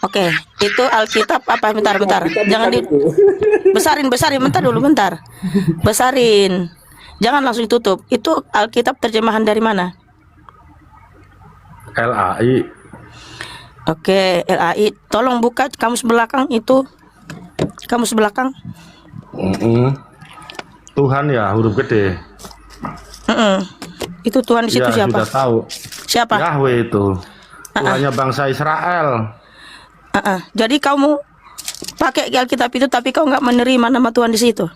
oke, itu Alkitab apa? Bentar. Jangan besarin, bentar dulu, bentar. Besarin. Jangan langsung ditutup. Itu Alkitab terjemahan dari mana? LAI. Oke, LAI. Tolong buka kamus belakang itu. Kamus belakang. Tuhan ya, huruf gede. Itu Tuhan di situ Ya, siapa? sudah tahu. Siapa? Yahweh itu. Tuhannya bangsa Israel. Jadi kamu pakai Alkitab itu tapi kau nggak menerima nama Tuhan di situ.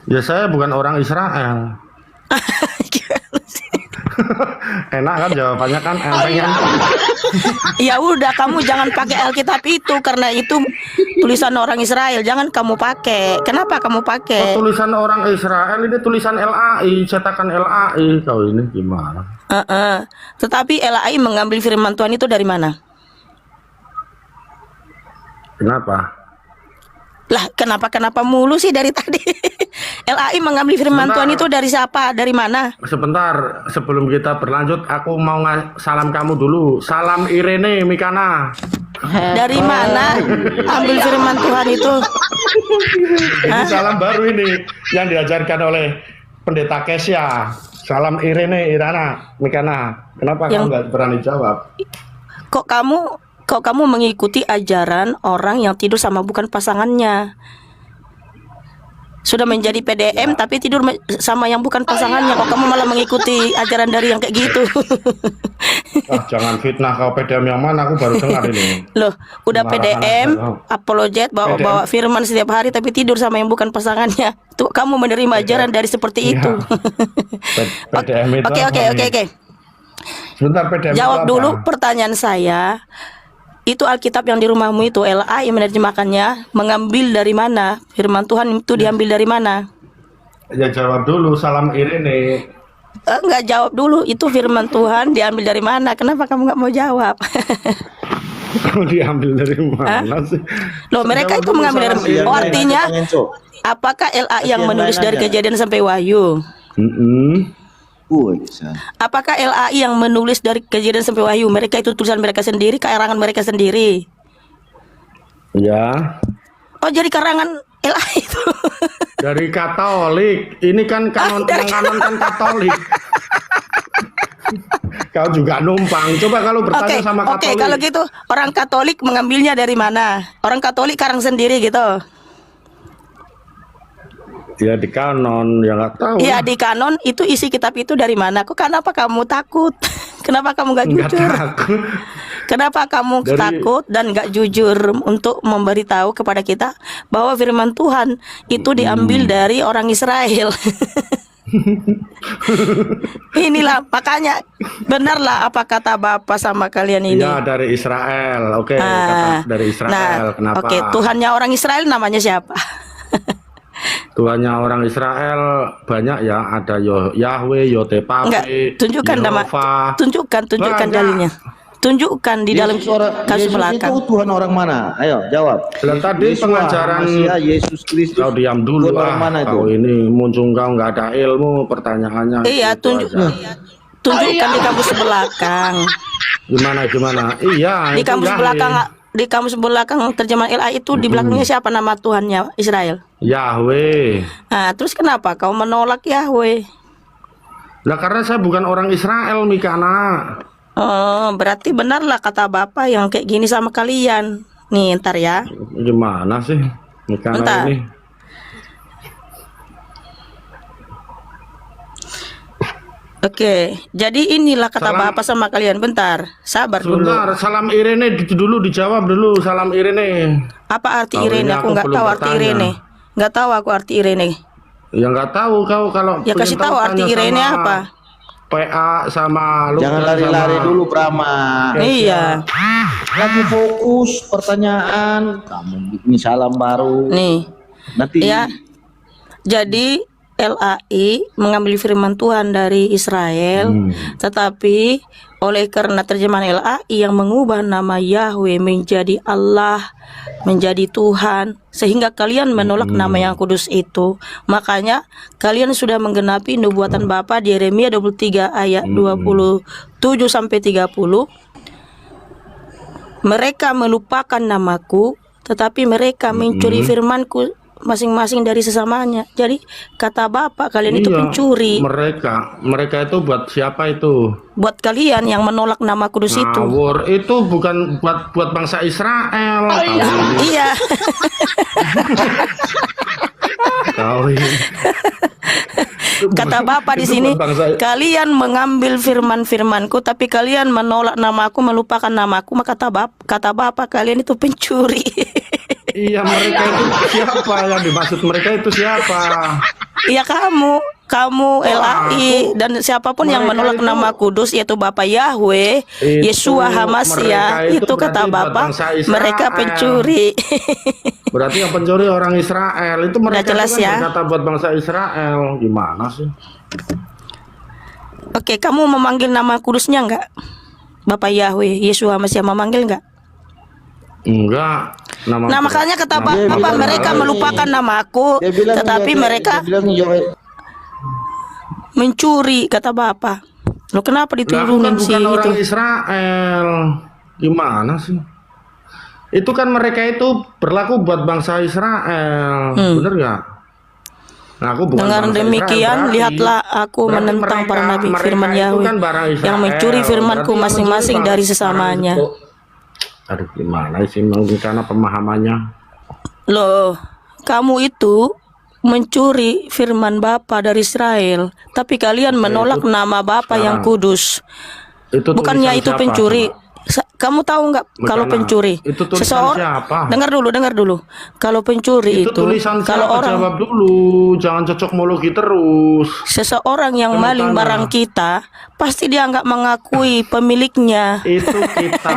Ya saya bukan orang Israel. Enak kan jawabannya kan enteng kan? Ya udah, kamu jangan pakai Alkitab itu karena itu tulisan orang Israel. Jangan kamu pakai. Kenapa kamu pakai? Tulisan orang Israel ini tulisan LAI, cetakan LAI. Kau ini gimana? Tetapi LAI mengambil firman Tuhan itu dari mana? Kenapa? Lah, kenapa mulu sih dari tadi? LAI mengambil firman Sebentar. Tuhan itu dari siapa? Dari mana? Sebentar, sebelum kita berlanjut, aku mau salam kamu dulu. Salam Irene Mikana. Dari mana ambil firman Tuhan itu? Ini salam baru ini yang diajarkan oleh Pendeta Kesya. Salam Irene Irana Mikana. Kenapa kamu nggak berani jawab? Kok kamu mengikuti ajaran orang yang tidur sama bukan pasangannya? Sudah menjadi PDM tapi tidur sama yang bukan pasangannya. Kok kamu malah mengikuti ajaran dari yang kayak gitu? Jangan fitnah, kau PDM yang mana? Aku baru dengar ini. Loh, udah Marahan PDM, aja, apologet, bawa firman setiap hari tapi tidur sama yang bukan pasangannya. Tuh, kamu menerima ajaran dari seperti itu. PDM itu Oke. apa nih? Sebentar, PDM itu Jawab apa? dulu pertanyaan saya. Itu Alkitab yang di rumahmu itu, LAI menerjemahkannya, mengambil dari mana? Firman Tuhan itu diambil dari mana? Ya jawab dulu, salam Irene. Enggak, jawab dulu. Itu firman Tuhan diambil dari mana? Kenapa kamu nggak mau jawab? Kau diambil dari mana sih? Loh, mereka Jawab itu dulu mengambil dari salah oh, satu. artinya Pertanyaan, Cok. apakah LA yang Yang menulis lain dari aja. Kejadian sampai Wahyu? Bisa. Apakah LAI yang menulis dari Kejadian sampai Wahyu? Mereka itu tulisan mereka sendiri, karangan mereka sendiri. Ya, Oh, jadi karangan LAI itu. dari Katolik. Ini kan kanon yang kanon kan Katolik. Kau juga numpang. Coba kalau bertanya sama Oke, Katolik. kalau gitu orang Katolik mengambilnya dari mana? Orang Katolik karang sendiri gitu. Ya di kanon, ya nggak tahu. Iya, di kanon itu isi kitab itu dari mana? Kok kenapa kamu takut? Kenapa kamu nggak Nggak jujur? takut. Kenapa kamu Dari- takut dan nggak jujur untuk memberitahu kepada kita bahwa firman Tuhan itu diambil dari orang Israel? Inilah makanya benarlah apa kata Bapak sama kalian ini. Ya dari Israel. Oke, Ah, kata dari Israel. nah, Kenapa? oke, Tuhannya orang Israel namanya siapa? Tuhannya orang Israel banyak ya. Ada Yahweh, Yotepape, Enggak, tunjukkan nama, Yehova. tunjukkan Banyak. dalilnya. Tunjukkan di dalam Yesus orang, kasus Yesus belakang. itu Tuhan orang mana? Ayo jawab. Dan tadi Yesua, pengajaran Masiah, Yesus Kristus. kau diam dulu Tuhan orang mana itu? Kau ini muncul kau nggak ada ilmu pertanyaannya. Iya, itu aja. tunjukkan di kamus belakang. Gimana? Iya. Di itu kamus Yahweh. belakang, di kamus belakang terjemahan LA itu di belakangnya siapa nama Tuhannya Israel? Yahweh. Nah, terus kenapa kau menolak Yahweh? Lah karena saya bukan orang Israel, Mikana. Oh, berarti benarlah kata Bapak yang kayak gini sama kalian. Nih, ntar ya. Gimana sih Mikana Bentar. ini? Oke, jadi inilah kata Salam. Bapak sama kalian. Bentar, sabar dulu. Sebentar, salam Irene dulu dijawab dulu. Salam Irene. Apa arti Tahu Irene? ini Aku aku nggak belum tahu arti bertanya. Irene. Nggak tahu aku arti Irene. Ya nggak tahu kau kalau Ya pengen kasih tahu arti tanya Irene sama apa? PA sama lu. Jangan lari-lari dulu, Brahma. Iya. Lagi fokus pertanyaan. Kamu ini salam baru. Nih, Nanti ya. Jadi LAI mengambil firman Tuhan dari Israel, tetapi oleh karena terjemahan LAI yang mengubah nama Yahweh menjadi Allah, menjadi Tuhan, sehingga kalian menolak nama yang kudus itu. Makanya kalian sudah menggenapi nubuatan Bapa di Yeremia 23 ayat 27 sampai 30. Mereka melupakan namaku, tetapi mereka mencuri firmanku masing-masing dari sesamanya. Jadi kata Bapak kalian itu Iya, pencuri. Mereka itu buat siapa itu? Buat kalian yang menolak nama kudus itu. Ngawur itu bukan buat bangsa Israel. Iya. Tahu ini. Kata Bapak di Itu sini, buat bangsa- kalian mengambil firman-firmanku, tapi kalian menolak namaku, melupakan namaku. Maka kata Bapak kalian itu pencuri. Iya, mereka itu siapa yang dimaksud mereka itu siapa? Iya kamu LAI dan siapapun yang mereka menolak itu- nama kudus yaitu Bapak Yahweh, Itu Yesua Hamasya, mereka itu itu kata berarti buat Bapak bangsa Israel. mereka pencuri. Berarti yang pencuri orang Israel itu mereka jelas itu kan ya. berkata buat bangsa Israel. Gimana sih? Oke, kamu memanggil nama kudusnya enggak? Bapak Yahweh, Yesua Hamasya memanggil enggak? Enggak. Nah, makanya kata nama- Bapak bilang mereka Yahweh. melupakan namaku, dia bilang tetapi mereka mencuri kata Bapak. Lo kenapa Lah, aku kan diturunin sih bukan itu? orang Israel. Gimana sih? Itu kan mereka itu berlaku buat bangsa Israel. Bener nggak? Nah, aku bukan Dengan bangsa demikian, Israel, berarti. lihatlah aku Berarti menentang para nabi mereka firman itu Yahweh kan barang yang Israel. mencuri firmanku Berarti yang masing-masing mencuri dari barang- sesamanya. Aduh, gimana sih karena pemahamannya? Loh, kamu itu mencuri firman Bapa dari Israel, tapi kalian menolak nama Bapa yang kudus. Itu Bukannya tulisan itu siapa, pencuri. coba? Kamu tahu nggak kalau Makanya, pencuri? itu tulisan siapa? Dengar dulu. Kalau pencuri Itu itu, tulisan kalau siapa? orang Jawab dulu, jangan cocok-mologi terus. seseorang yang Kamu maling tanya. barang kita, pasti dia nggak mengakui pemiliknya. Itu kita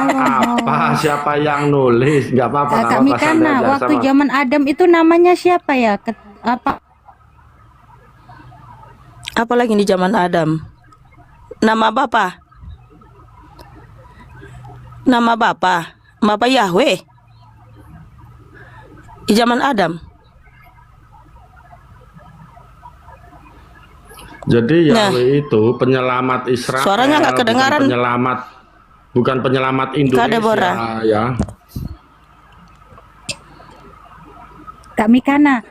apa? Siapa yang nulis? Nggak apa-apa. nggak Kak apa-apa, Mikana, santai aja waktu sama- zaman Adam itu namanya siapa ya? Apa? Apalagi di zaman Adam. Nama Bapa. Nama Bapa. Bapak Yahweh di zaman Adam. Jadi Nah. Yahweh itu penyelamat Israel. Suaranya nggak kedengaran. Bukan penyelamat Kak Deborah. Indonesia ya. Kak Mikana.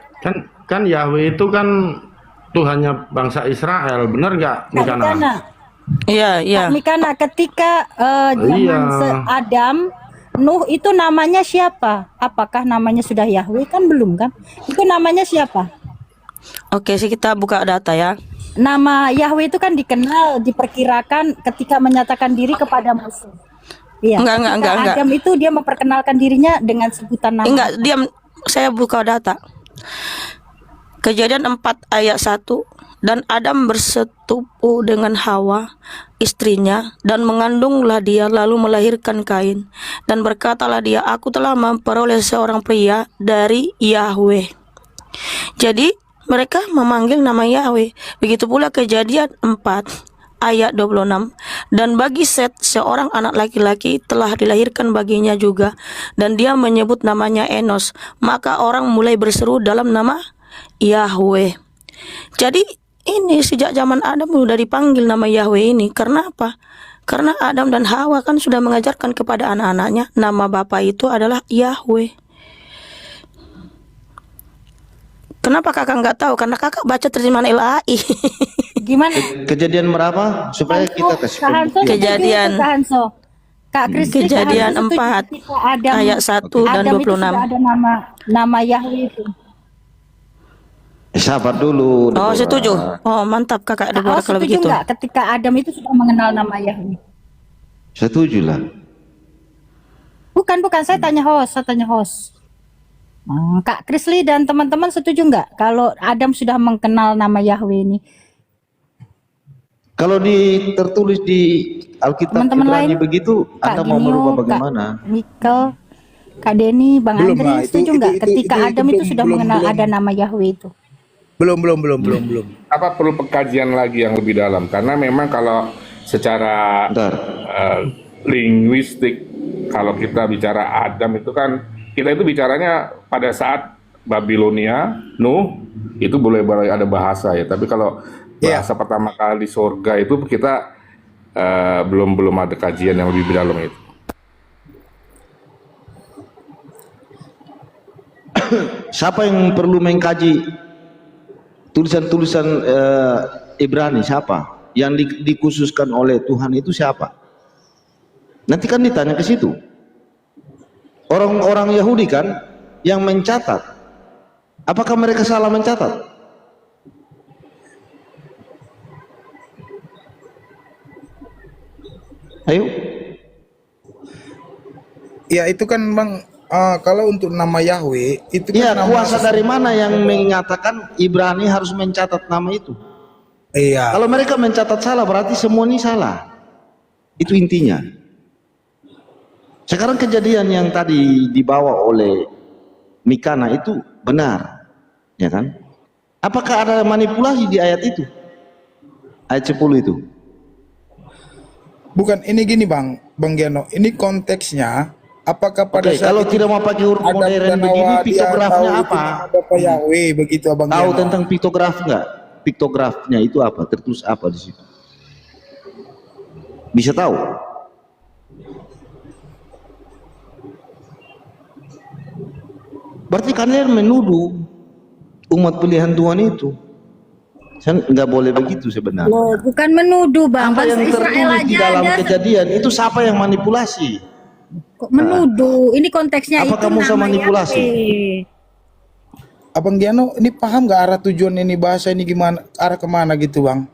Kan Yahweh itu kan Tuhannya bangsa Israel, benar nggak Kak Mikana? Mikana. Iya, iya. Kak Mikana, ketika zaman Iya. Adam, Nuh itu namanya siapa? Apakah namanya sudah Yahweh? Kan belum kan? Itu namanya siapa? Oke, sih kita buka data ya. Nama Yahweh itu kan dikenal, diperkirakan ketika menyatakan diri kepada Musa. Iya. Enggak, Ketika Adam itu dia memperkenalkan dirinya dengan sebutan nama. Enggak, diam. Saya buka data. Kejadian 4 ayat 1. Dan Adam bersetubuh dengan Hawa, istrinya, dan mengandunglah dia, lalu melahirkan Kain. Dan berkatalah dia, aku telah memperoleh seorang pria dari Yahweh. Jadi mereka memanggil nama Yahweh. Begitu pula Kejadian 4 ayat 26. Dan bagi Set seorang anak laki-laki telah dilahirkan baginya juga, dan dia menyebut namanya Enos. Maka orang mulai berseru dalam nama Yahweh. Jadi ini sejak zaman Adam sudah dipanggil nama Yahweh ini. Karena apa? Karena Adam dan Hawa kan sudah mengajarkan kepada anak-anaknya nama Bapa itu adalah Yahweh. Kenapa kakak nggak tahu? Karena kakak baca terjemahan LAI. Gimana? Kejadian berapa supaya kita kasih Kak Hanso, Kejadian. Kak Hanso. Kak Kristi, Kejadian Kak Hanso setuju 4 ketika Adam, ayat 1 dan Adam itu 26. sudah ada nama Yahweh itu. sabar dulu. Oh, Deborah. setuju. Oh, mantap kakak Deborah kalau setuju begitu. nggak ketika Adam itu sudah mengenal nama Yahweh? Setuju lah. Bukan, saya tanya host. Kak Krisli dan teman-teman setuju nggak kalau Adam sudah mengenal nama Yahweh ini? Kalau tertulis di Alkitab Teman-teman Ibrani lain, begitu, Anda mau merubah bagaimana? Kak Mikel, Kak Denny, Bang Belum Andri, lah, setuju nggak ketika Adam itu sudah belum, mengenal belum. ada nama Yahweh itu? Belum. Apa perlu pengkajian lagi yang lebih dalam? Karena memang kalau secara Bentar. linguistik, kalau kita bicara Adam itu kan kita itu bicaranya pada saat Babilonia, Nuh, itu boleh ada bahasa ya. Tapi kalau bahasa pertama kali di surga itu kita belum ada kajian yang lebih dalam itu. Siapa yang perlu mengkaji tulisan-tulisan Ibrani? Siapa? Yang dikhususkan oleh Tuhan itu siapa? Nanti kan ditanya ke situ. Orang-orang Yahudi kan yang mencatat. Apakah mereka salah mencatat? Ayo. Ya itu kan Bang, kalau untuk nama Yahweh itu Iya, kan nama kuasa dari mana yang mengatakan Ibrani harus mencatat nama itu? Iya. Kalau mereka mencatat salah, berarti semua ini salah. Itu intinya. Sekarang kejadian yang tadi dibawa oleh Mikana itu benar, ya kan? Apakah ada manipulasi di ayat itu? Ayat 10 itu. Bukan, ini gini Bang Giano, ini konteksnya apakah pada Oke, saat kalau itu tidak mau pakai huruf Adam modern dan begini, Hawa, dia piktografnya tahu itu apa? nama Bapa Yahweh begitu Abang Tahu Giano. tentang piktograf nggak? Piktografnya itu apa? Tertulis apa di situ? Bisa tahu? Berarti kalian menuduh umat pilihan Tuhan itu. Saya nggak boleh begitu sebenarnya. Loh, bukan menuduh Bang. Apa yang Bangsa Israel tertulis di aja dalam ada kejadian itu siapa yang manipulasi? kok menuduh. Ini konteksnya Apakah itu Musa nama manipulasi? Yahweh. Abang Giano, ini paham nggak arah tujuan ini bahasa ini gimana, arah kemana gitu Bang?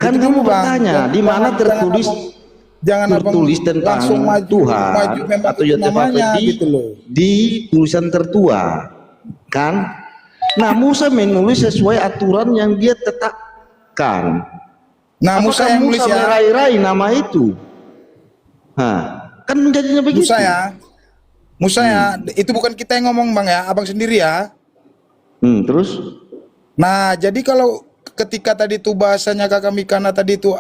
Kan Itu kamu dulu, Bang. bertanya di Jangan- mana jangan tertulis abang- jangan abang tertulis tentang langsung maju Tuhan memang atau itu Yotevave namanya di, gitu loh. di tulisan tertua, kan? Nah, Musa menulis sesuai aturan yang dia tetapkan. Nah, Musa Apakah yang nulis ya. merai-rai nama itu? Hah, kan menjadinya begitu. Musa ya, itu bukan kita yang ngomong Bang ya, Abang sendiri ya. Terus? Nah, jadi kalau ketika tadi itu bahasanya Kakak Mikana tadi itu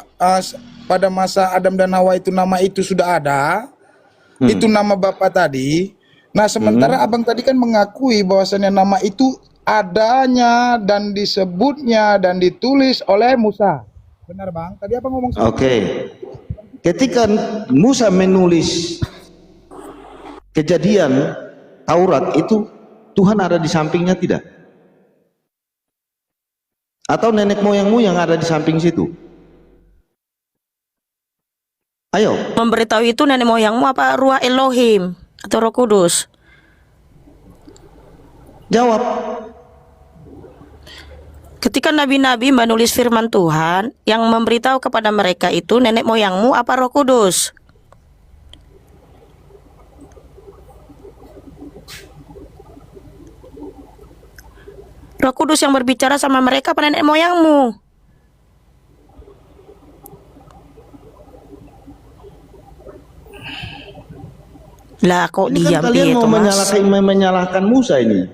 pada masa Adam dan Hawa itu nama itu sudah ada, itu nama Bapak tadi. Nah, sementara Abang tadi kan mengakui bahwasannya nama itu adanya dan disebutnya dan ditulis oleh Musa. Benar, Bang? Tadi apa ngomong? Oke. Ketika Musa menulis Kejadian Taurat itu, Tuhan ada di sampingnya tidak? Atau nenek moyangmu yang ada di samping situ? Ayo. Memberitahu itu nenek moyangmu apa Ruah Elohim atau Roh Kudus? Jawab. Ketika nabi-nabi menulis firman Tuhan, yang memberitahu kepada mereka itu nenek moyangmu apa Roh Kudus? Roh Kudus yang berbicara sama mereka apa nenek moyangmu? Lah kok Ini diam kan kalian itu, mau Mas? menyalahkan Musa ini,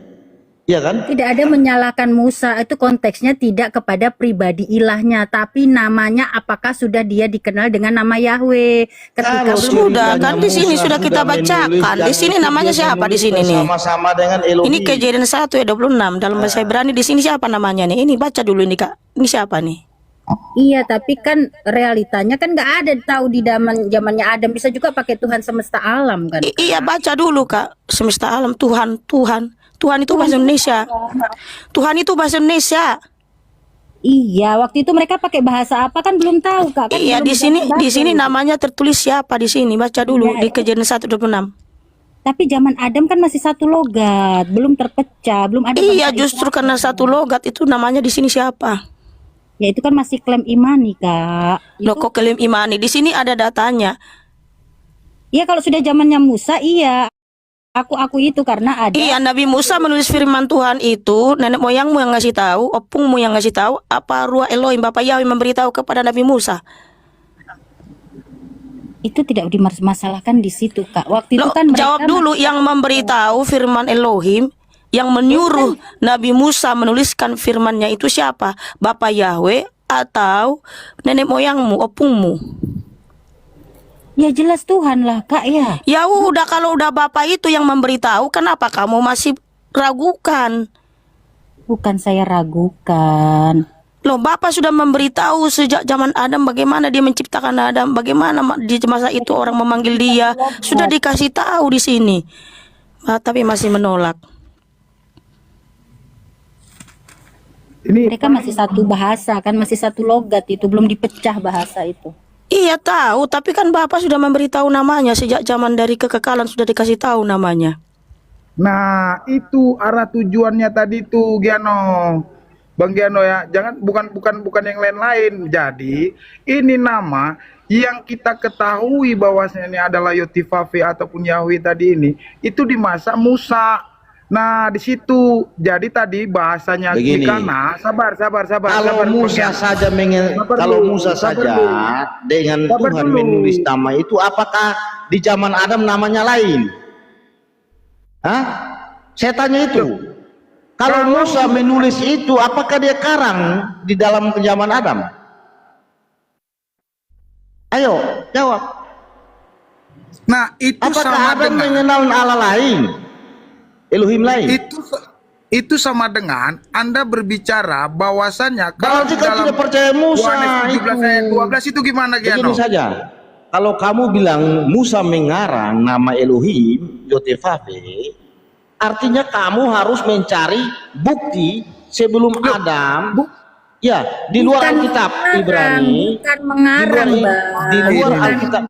ya kan? Tidak ada menyalahkan Musa, itu konteksnya tidak kepada pribadi ilahnya, tapi namanya apakah sudah dia dikenal dengan nama Yahweh. Ketika Kalau Sudah kan di sini Musa sudah kita menulis bacakan. dan Di sini itu namanya dia siapa di menulis sini nih? bersama-sama dengan Elohim. Ini Kejadian 1 ayat 26 dalam bahasa Ibrani. Di sini siapa namanya nih? Ini baca dulu ini Kak. Ini siapa nih? Iya, tapi kan realitanya kan nggak ada tahu di zamannya Adam, bisa juga pakai Tuhan semesta alam kan. Iya baca dulu Kak. Semesta alam Tuhan itu bahasa Indonesia. Tuhan itu bahasa Indonesia. Iya, waktu itu mereka pakai bahasa apa kan belum tahu Kak. Kan Iya belum di sini baca. namanya tertulis siapa di sini? Baca dulu Iya, di Kejadian 1:26. Tapi zaman Adam kan masih satu logat, belum terpecah, belum ada. Iya bangsa justru Israel. karena satu logat itu namanya di sini siapa? Ya itu kan masih klaim imani Kak. Loh kok klaim imani? Di sini ada datanya. Iya kalau sudah zamannya Musa, iya. Aku itu karena ada. Iya, Nabi Musa menulis firman Tuhan itu, nenek moyangmu yang ngasih tahu, opungmu yang ngasih tahu, apa Ruah Elohim, Bapak Yahweh memberitahu kepada Nabi Musa? Itu tidak dimasalahkan di situ Kak. Waktu itu Loh, kan mereka jawab dulu yang memberitahu firman Elohim, yang menyuruh Nabi Musa menuliskan firmannya itu siapa? Bapak Yahweh atau nenek moyangmu, opungmu? ya jelas Tuhan lah Kak ya. Ya udah, kalau udah Bapak itu yang memberitahu, kenapa kamu masih ragukan? Bukan saya ragukan. Loh, Bapak sudah memberitahu sejak zaman Adam bagaimana dia menciptakan Adam, bagaimana di masa itu orang memanggil dia. Sudah dikasih tahu di sini. Tapi masih menolak. Mereka masih satu bahasa kan, masih satu logat, itu belum dipecah bahasa itu. Iya tahu, tapi kan Bapak sudah memberitahu namanya sejak zaman dari kekekalan, sudah dikasih tahu namanya. Nah, itu arah tujuannya tadi tuh, Giano. Bang Giano ya, jangan bukan yang lain-lain. Jadi, ini nama yang kita ketahui bahwasanya ini adalah Yotifafe ataupun Yahweh tadi ini, itu di masa Musa. Nah, di situ. Jadi tadi bahasanya Begini. Gikana, sabar. Kalau Musa saja dengan Sabar Tuhan dulu. menulis nama itu, apakah di zaman Adam namanya lain? Hah? Saya tanya itu. Kalau Musa menulis itu, apakah dia karang di dalam zaman Adam? Ayo, jawab. Nah, itu Apakah sama Adam dengan mengenal Allah lain? Elohim lain? itu sama dengan Anda berbicara bahwasannya Berarti kau tidak percaya Musa Yohanes 17 ayat 12 itu gimana, Giano? Begini saja, kalau kamu bilang Musa mengarang nama Elohim, Yotefafe, artinya kamu harus mencari bukti sebelum Adam. Ya, di luar Alkitab Ibrani, bukan mengarang, di luar Alkitab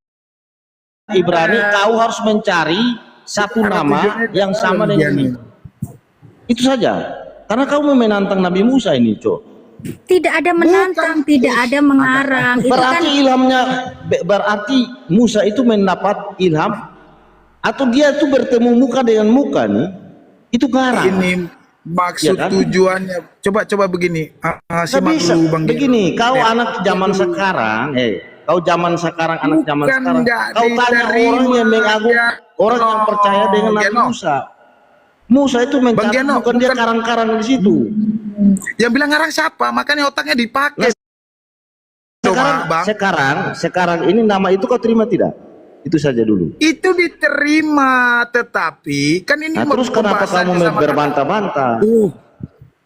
Ibrani, kau harus mencari satu nama yang sama dengan ini. Itu saja. Karena kamu menantang Nabi Musa ini, Cok. Tidak ada menantang, tidak ada mengarang. Itu kan Berarti ilhamnya, berarti Musa itu mendapat ilham, atau dia itu bertemu muka dengan muka nih, itu garang. Ini maksud Ya kan? tujuannya. Coba begini. Simak Bisa, dulu, Bang Giano. begini, kau anak zaman sekarang, kau zaman sekarang, anak zaman Bukan sekarang, nggak kau tanya diterima, orang yang mengagum, ya. orang yang percaya dengan Nabi Giano. Musa. Musa itu mencari, Giano, bukan dia bukan- karang-karang di situ. Yang bilang ngarang siapa? Makanya otaknya dipakai. Sekarang, Bang. sekarang ini nama itu kau terima tidak? Itu saja dulu. Itu diterima, tetapi kan ini Nah, terus kenapa kamu berbantah-bantah?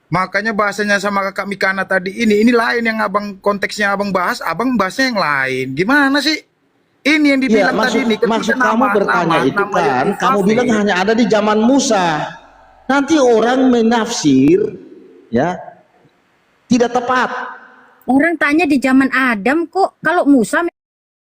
makanya bahasanya sama kakak Mikana tadi ini lain yang abang konteksnya abang bahas, abang bahasnya yang lain. Gimana sih? Ini yang Iya, dibilang tadi ini. maksud kamu bertanya itu kan, kamu bilang hanya ada di zaman Musa. Nanti orang menafsir, ya, tidak tepat. Orang tanya di zaman Adam kok, kalau Musa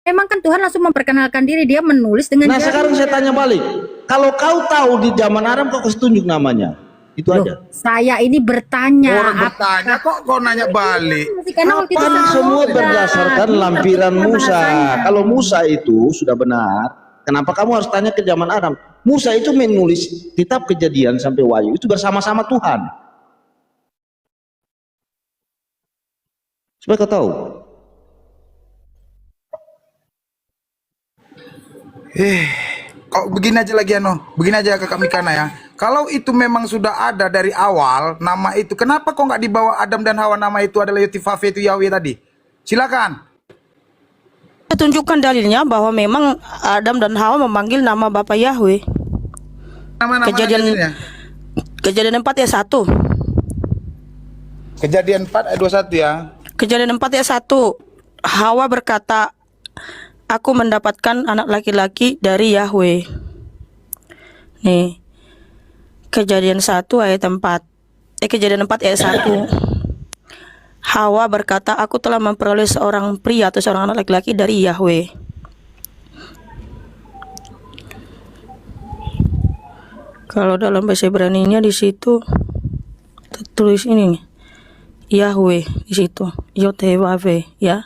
memang kan Tuhan langsung memperkenalkan diri, dia menulis dengan Nah, sekarang saya tanya balik. Kalau kau tahu di zaman Adam, kau kasih tunjuk namanya. Itu aja. Saya ini bertanya. Orang bertanya kok kau nanya balik. Karena waktu itu Kan sama semua Musa. berdasarkan lampiran Gimana Musa. bahasanya? Kalau Musa itu sudah benar, kenapa kamu harus tanya ke zaman Adam? Musa itu menulis kitab Kejadian sampai Wahyu itu bersama-sama Tuhan. Supaya kau tahu. Kok begini aja lagi begini aja kakak Mikana ya. Kalau itu memang sudah ada dari awal nama itu, kenapa kok nggak dibawa Adam dan Hawa nama itu adalah Yotifafe itu Yahweh tadi? Silakan. Saya tunjukkan dalilnya bahwa memang Adam dan Hawa memanggil nama Bapa Yahweh. Nama-nama dalilnya. Kejadian 4 ayat 1. Kejadian 4 ayat 21 ya. Kejadian 4 ayat 1. Hawa berkata, aku mendapatkan anak laki-laki dari Yahweh. Nih. Kejadian 1 ayat 4. Kejadian 4 ayat 1. Hawa berkata, aku telah memperoleh seorang pria atau seorang anak laki-laki dari Yahweh. Kalau dalam bahasa Ibrani-nya di situ tertulis ini nih. Yahweh di situ. Yotewave ya.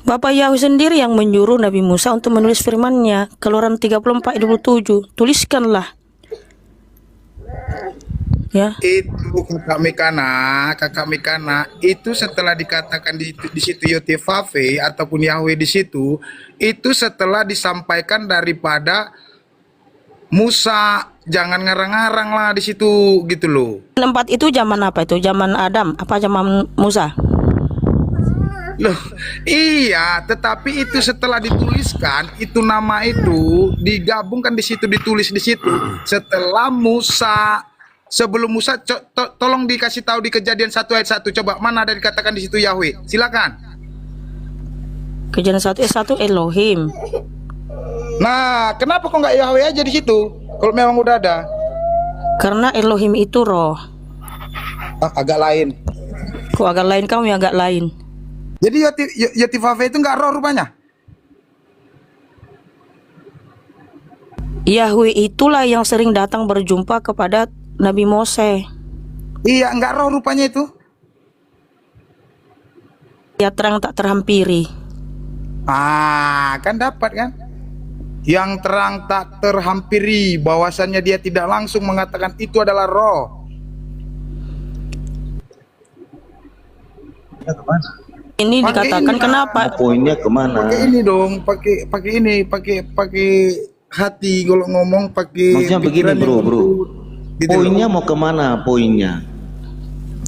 Bapak Yahweh sendiri yang menyuruh Nabi Musa untuk menulis firman-Nya. Keluaran 34 ayat 27. Tuliskanlah. Ya. Itu kakak Mikana itu setelah dikatakan di situ Yotefafe ataupun Yahweh di situ, itu setelah disampaikan daripada Musa, jangan ngarang-ngarang lah di situ gitu loh. Tempat itu zaman apa itu? Zaman Adam apa zaman Musa? Loh, iya, tetapi itu setelah dituliskan, itu nama itu digabungkan di situ, ditulis di situ. Setelah Musa, sebelum Musa, tolong dikasih tahu di Kejadian 1 ayat 1. Coba mana ada dikatakan di situ Yahweh? Silakan. Kejadian 1 ayat 1 Elohim. Nah, kenapa kok nggak Yahweh aja di situ? Kalau memang udah ada. Karena Elohim itu roh. Agak lain. Kok agak lain, kamu yang agak lain. Jadi Yotifafe itu nggak roh rupanya? Yahweh itulah yang sering datang berjumpa kepada Nabi Mose. Iya, nggak roh rupanya itu. Ya terang tak terhampiri. Kan dapat kan? Yang terang tak terhampiri, bahwasannya dia tidak langsung mengatakan itu adalah roh. Ya, kemana? Ini dikatakan ini, kenapa? Poinnya kemana? Pakai ini dong, pakai hati kalau ngomong, pakai. Maksudnya begini bro. Gitu poinnya loh. Mau kemana poinnya?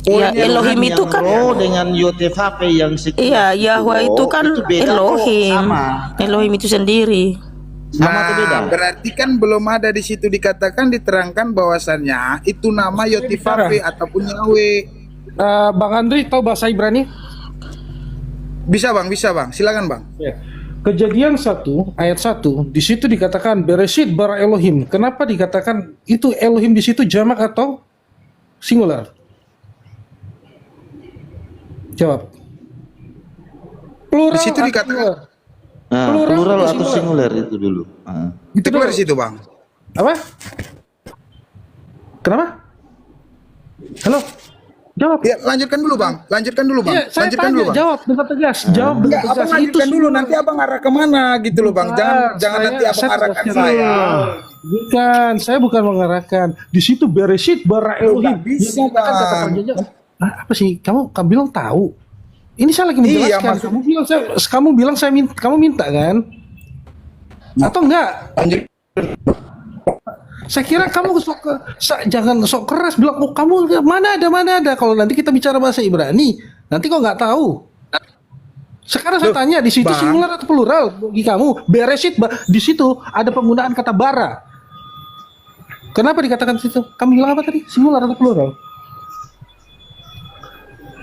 Ya Elohim itu kan roh dengan Yotefafe yang iya, Yahweh itu kan itu Elohim. Elohim itu sendiri. Sama atau beda? Berarti kan belum ada di situ dikatakan diterangkan bahwasannya itu nama Yotifafe ataupun Yahweh. Bang Andri tahu bahasa Ibrani? Bisa bang, silakan bang. Ya. Kejadian 1 ayat 1 di situ dikatakan Bereshit bara Elohim. Kenapa dikatakan itu Elohim di situ jamak atau singular? Jawab. Plural. Di situ dikatakan plural atau singular itu dulu. Itu keluar di situ bang. Apa? Kenapa? Halo. Jawab. Ya, lanjutkan dulu bang. Ya, saya lanjutkan tanya, dulu bang. jawab dengan tegas. Jawab dengan tegas. Abang lanjutkan dulu, nanti abang arah kemana gitu loh bang. Jangan nanti abang arahkan saya. Bukan, saya bukan mengarahkan. Di situ Bereshit bara Elohim. Bisa bang. Apa sih? Kamu bilang tahu? Ini saya lagi menjelaskan. Iya, kamu bilang kamu minta kan? Atau enggak? Lanjut. Saya kira kamu jangan sok keras bilang kamu mana ada. Kalau nanti kita bicara bahasa Ibrani, nanti kok nggak tahu. Sekarang saya Loh, tanya di situ Bang. singular atau plural bagi kamu? Beresit di situ ada penggunaan kata bara. Kenapa dikatakan di situ? Kamu bilang apa tadi? Singular atau plural?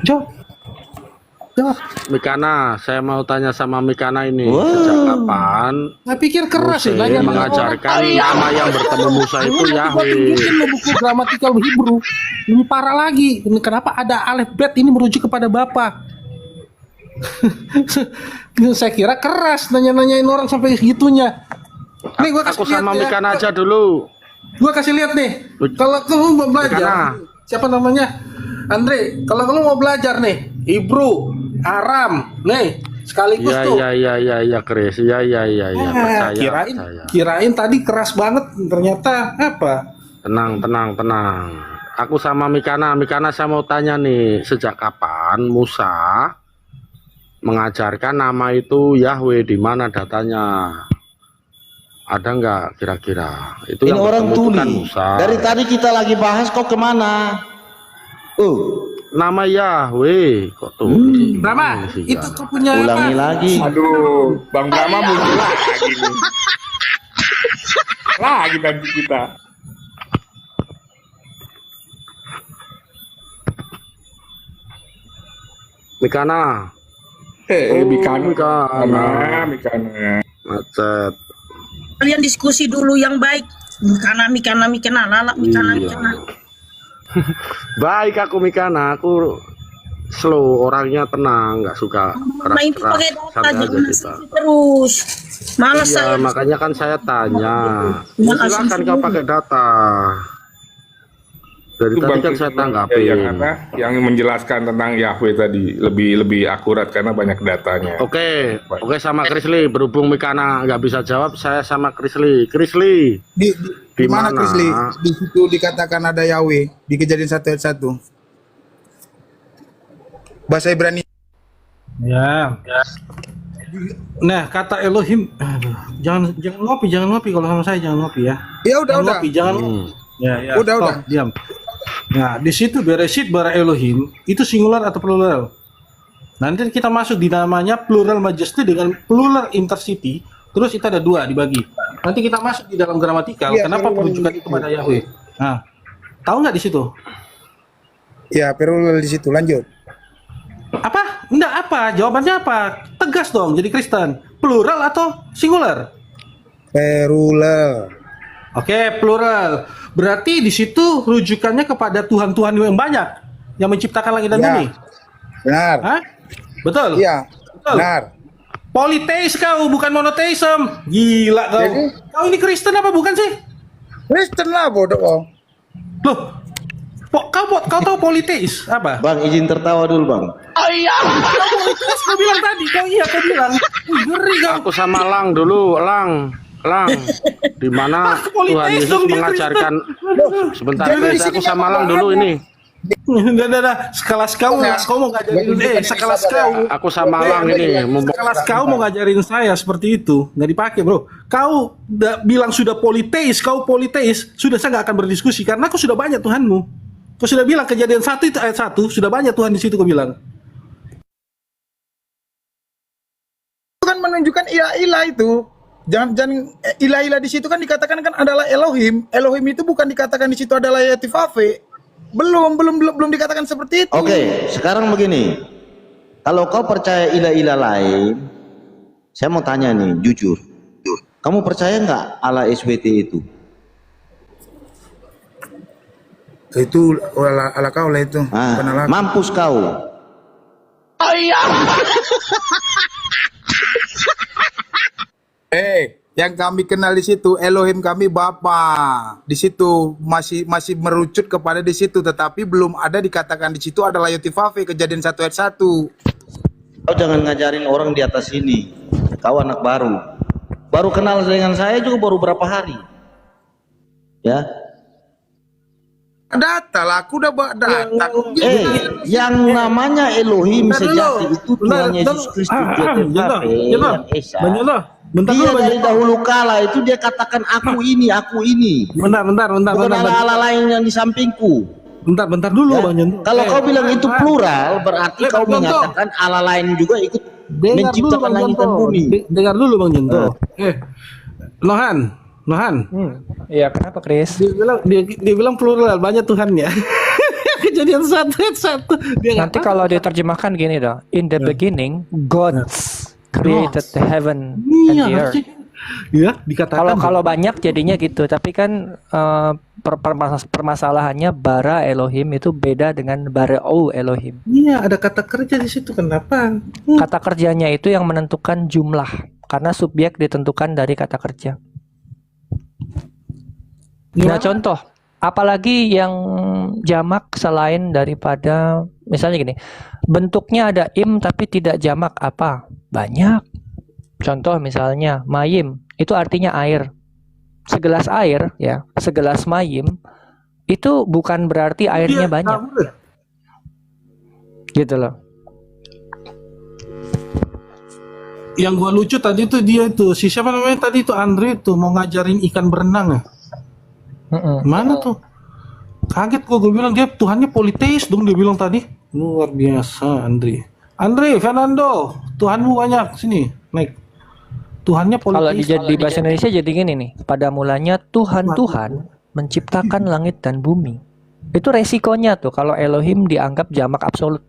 Jawab. Jawab. Mikana, saya mau tanya sama Mikana ini, Wow. sejak kapan Saya pikir keras Mose ya nanya sama mengajarkan orang. nama yang bertemu Musa itu Yahweh? Mungkin buku gramatikal Hebrew lebih parah lagi. Kenapa ada alef bet ini merujuk kepada Bapa? Saya kira keras nanya-nanyain orang sampai segitunya. Nih gua Aku kasih lihat sama ya. Mikana aja dulu. Gua kasih lihat nih. Kalau kamu mau belajar, Mikana. siapa namanya? Andre. Kalau kamu mau belajar nih, Hebrew, Aram, nih sekaligus tuh. Ya, Chris. Ya, Kirain, percaya. kirain tadi keras banget, ternyata apa? Tenang. Aku sama Mikana, saya mau tanya nih, sejak kapan Musa mengajarkan nama itu Yahweh, di mana datanya? Ada nggak kira-kira? Itu Ini yang orang bertemu itu tuli. kan Musa. Dari tadi kita lagi bahas, kok kemana? Nama Yahweh kok tuh? Brahma, itu kau punya Ulangi apa? lagi. Aduh, Bang Brahma muncul lagi nih. Lagi nanti kita. Mikana, Mikana. macet. Kalian diskusi dulu yang baik. Mikana, lala, Mikana. Baik aku Mikana, aku slow, orangnya tenang, nggak suka Main tuh pakai keras-keras, data, santai aja jangan kita. asumsi terus. Malas Iya, saya. makanya kan saya tanya. Jangan Silakan asumsi kau dulu. pakai data. Dari Itu tadi Bang kan saya Chris tanggapin. yang menjelaskan tentang Yahweh tadi lebih akurat karena banyak datanya. Oke sama Krisli, berhubung Mikana nggak bisa jawab, saya sama Krisli. Di mana mana? Chris Lee? Di situ dikatakan ada Yahweh di Kejadian 1 ayat 1. Bahasa Ibrani. Ya. Nah, kata Elohim, aduh, jangan ngopi kalau sama saya jangan ngopi ya. Ya udah. Ngopi, jangan ngopi. Ya, Udah. stop, diam. Nah, di situ Bereshit bara Elohim itu singular atau plural? Nanti kita masuk di namanya plural majesty dengan plural intercity, terus itu ada dua dibagi. Nanti kita masuk di dalam gramatikal, Iya, kenapa plural perujukan itu pada Yahweh? Nah, tahu nggak di situ? Ya, perlu di situ. Lanjut. Apa? Enggak apa? Jawabannya apa? Tegas dong, jadi Kristen. Plural atau singular? Plural. Oke, plural. Berarti di situ rujukannya kepada Tuhan-Tuhan yang banyak yang menciptakan langit dan Ya. bumi. Benar. Hah? Betul? Iya. Betul. Benar. Politeis kau, bukan monoteism. Gila kau. Jadi? Kau ini Kristen apa bukan sih? Kristen lah bodoh. Loh, kau tahu politeis apa? Bang, izin tertawa dulu, Bang. Kau politeis kau bilang tadi. Kau bilang. Ngeri kau. Aku sama Lang dulu, Lang. Di mana Aku politeis Tuhan Yesus dong, dia mengajarkan. Sebentar, Jangan di Chris, sini aku sama apa Lang dulu ada. ini. Sekelas kau mau ngajarin sekelas kau. Aku sama Lang ini. Sekelas kau mau ngajarin saya seperti itu, nggak dipakai bro. Kau bilang sudah politeis, kau politeis, sudah saya nggak akan berdiskusi karena aku sudah banyak Tuhanmu. Kau sudah bilang Kejadian 1 itu ayat 1, sudah banyak Tuhan di situ kau bilang. Itu kan menunjukkan ilah-ilah itu. Jangan ilah-ilah di situ kan dikatakan kan adalah Elohim. Elohim itu bukan dikatakan di situ adalah Yatifave. Belum dikatakan seperti itu. Oke, sekarang begini. Kalau kau percaya ilah-ilah lain, saya mau tanya nih, jujur. Kamu percaya nggak Allah SWT itu? Itu ala kau lah itu. Bukan ala aku. Mampus kau. Yang kami kenal di situ Elohim kami Bapa. Di situ masih merucut kepada di situ, tetapi belum ada dikatakan di situ adalah Yotifave Kejadian 1 ayat 1. Kau jangan ngajarin orang di atas ini. Kau anak baru. Baru kenal dengan saya juga baru berapa hari. Ya. Data lah, aku udah data. Yang namanya Elohim sejati itu Tuhan Yesus Kristus Yotifave yang Esa. Bentar Dia dulu, dari dahulu kala itu dia katakan aku ini. Bentar. Bukan ala-ala lain yang di sampingku. Bentar dulu Ya. Bang Jonto. Kalau kau bilang itu plural, berarti kau Bang Jonto. mengatakan ala lain juga ikut Dengar dulu menciptakan Bang langit dan Jonto. bumi. Dengar dulu Bang Jonto. Nohan. Iya, kenapa Chris? Dia bilang plural, banyak Tuhannya. Kejadian 1:1. Nanti kalau diterjemahkan gini dong. In the beginning, gods created the heaven and the earth. Ya, dikatakan. Kalau banyak jadinya gitu, tapi kan permasalahannya bara Elohim itu beda dengan bara'u Elohim. Iya, ada kata kerja di situ. Kenapa? Kata kerjanya itu yang menentukan jumlah, karena subjek ditentukan dari kata kerja. Nah, contoh, apalagi yang jamak selain daripada, misalnya gini, bentuknya ada im tapi tidak jamak apa? Banyak. Contoh misalnya mayim, itu artinya air. Segelas air, ya, segelas mayim, itu bukan berarti airnya banyak. Gitu loh. Yang gua lucu tadi tuh dia itu, si siapa namanya tadi tuh, Andre tuh mau ngajarin ikan berenang ya. Mana tuh? Kaget gua bilang dia Tuhannya politeis dong, dia bilang tadi. Luar biasa Andre Fernando, Tuhanmu banyak, sini naik. Tuhannya politeis. Kalau di bahasa Indonesia jadi gini nih, pada mulanya Tuhan menciptakan langit dan bumi. Itu resikonya tuh kalau Elohim dianggap jamak absolut.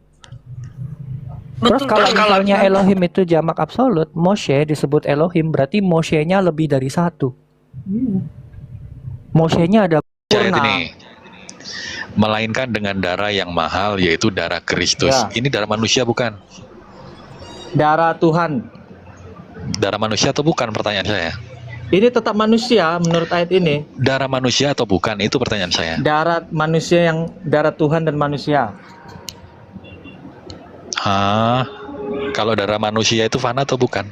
Terus kalau misalnya Elohim itu jamak absolut, Moshe disebut Elohim, berarti Moshe-nya lebih dari satu. Moshe-nya ada ini, melainkan dengan darah yang mahal, yaitu darah Kristus. Ya. Ini darah manusia bukan? Darah Tuhan. Darah manusia atau bukan, pertanyaan saya? Ini tetap manusia menurut ayat ini. Darah manusia atau bukan, itu pertanyaan saya. Darah manusia yang darah Tuhan dan manusia. Kalau darah manusia itu fana atau bukan?